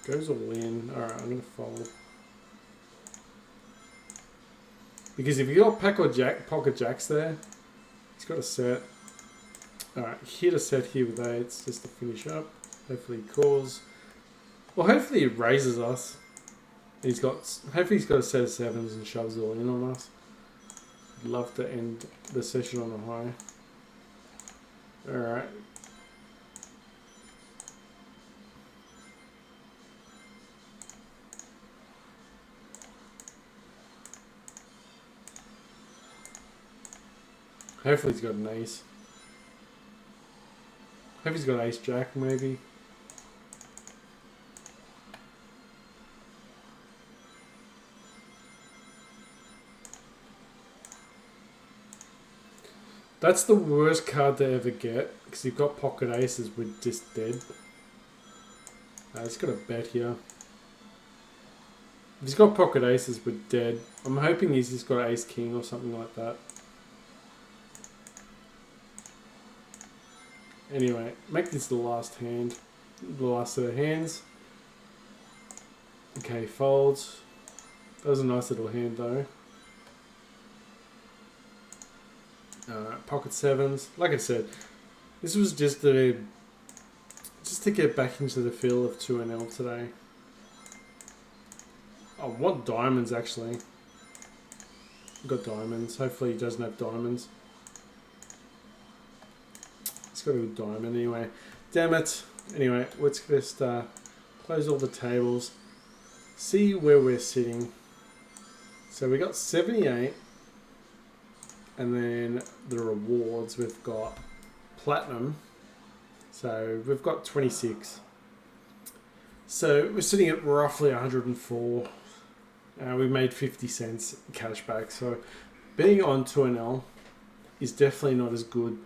Goes all in. Alright, I'm going to fold. Because if you got pocket jacks there, he's got a set. Alright, hit a set here with 8s just to finish up. Hopefully he calls. Well, hopefully he raises us. Hopefully he's got a set of 7s and shoves it all in on us. I'd love to end the session on a high. Alright. Hopefully he's got an ace. Hope he's got ace jack maybe. That's the worst card to ever get, because you've got pocket aces, we're just dead. He's got a bet here. If he's got pocket aces, we're dead. I'm hoping he's just got ace king or something like that. Anyway, make this the last hand. The last set of hands. Okay, folds. That was a nice little hand though. Pocket sevens. Like I said, this was just to get back into the feel of 2NL today. I want diamonds actually. Got diamonds. Hopefully he doesn't have diamonds. It's got a good diamond anyway. Damn it. Anyway, let's just close all the tables. See where we're sitting. So we got 78. And then the rewards, we've got platinum. So we've got 26. So we're sitting at roughly 104. We've made 50 cents cash back. So being on 2NL is definitely not as good.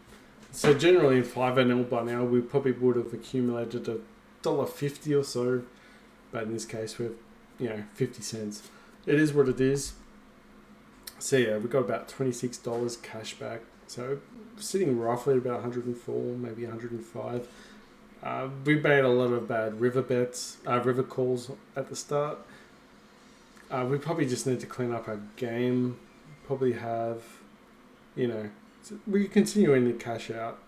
So generally in 5NL by now, we probably would have accumulated $1.50 or so. But in this case, we've, 50 cents. It is what it is. So yeah, we got about $26 cash back. So sitting roughly about 104, maybe 105. We made a lot of bad river bets, river calls at the start. We probably just need to clean up our game. Probably have, we're continuing to cash out.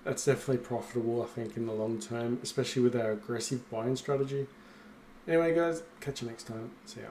That's definitely profitable, I think, in the long term, especially with our aggressive buying strategy. Anyway, guys, catch you next time. See ya.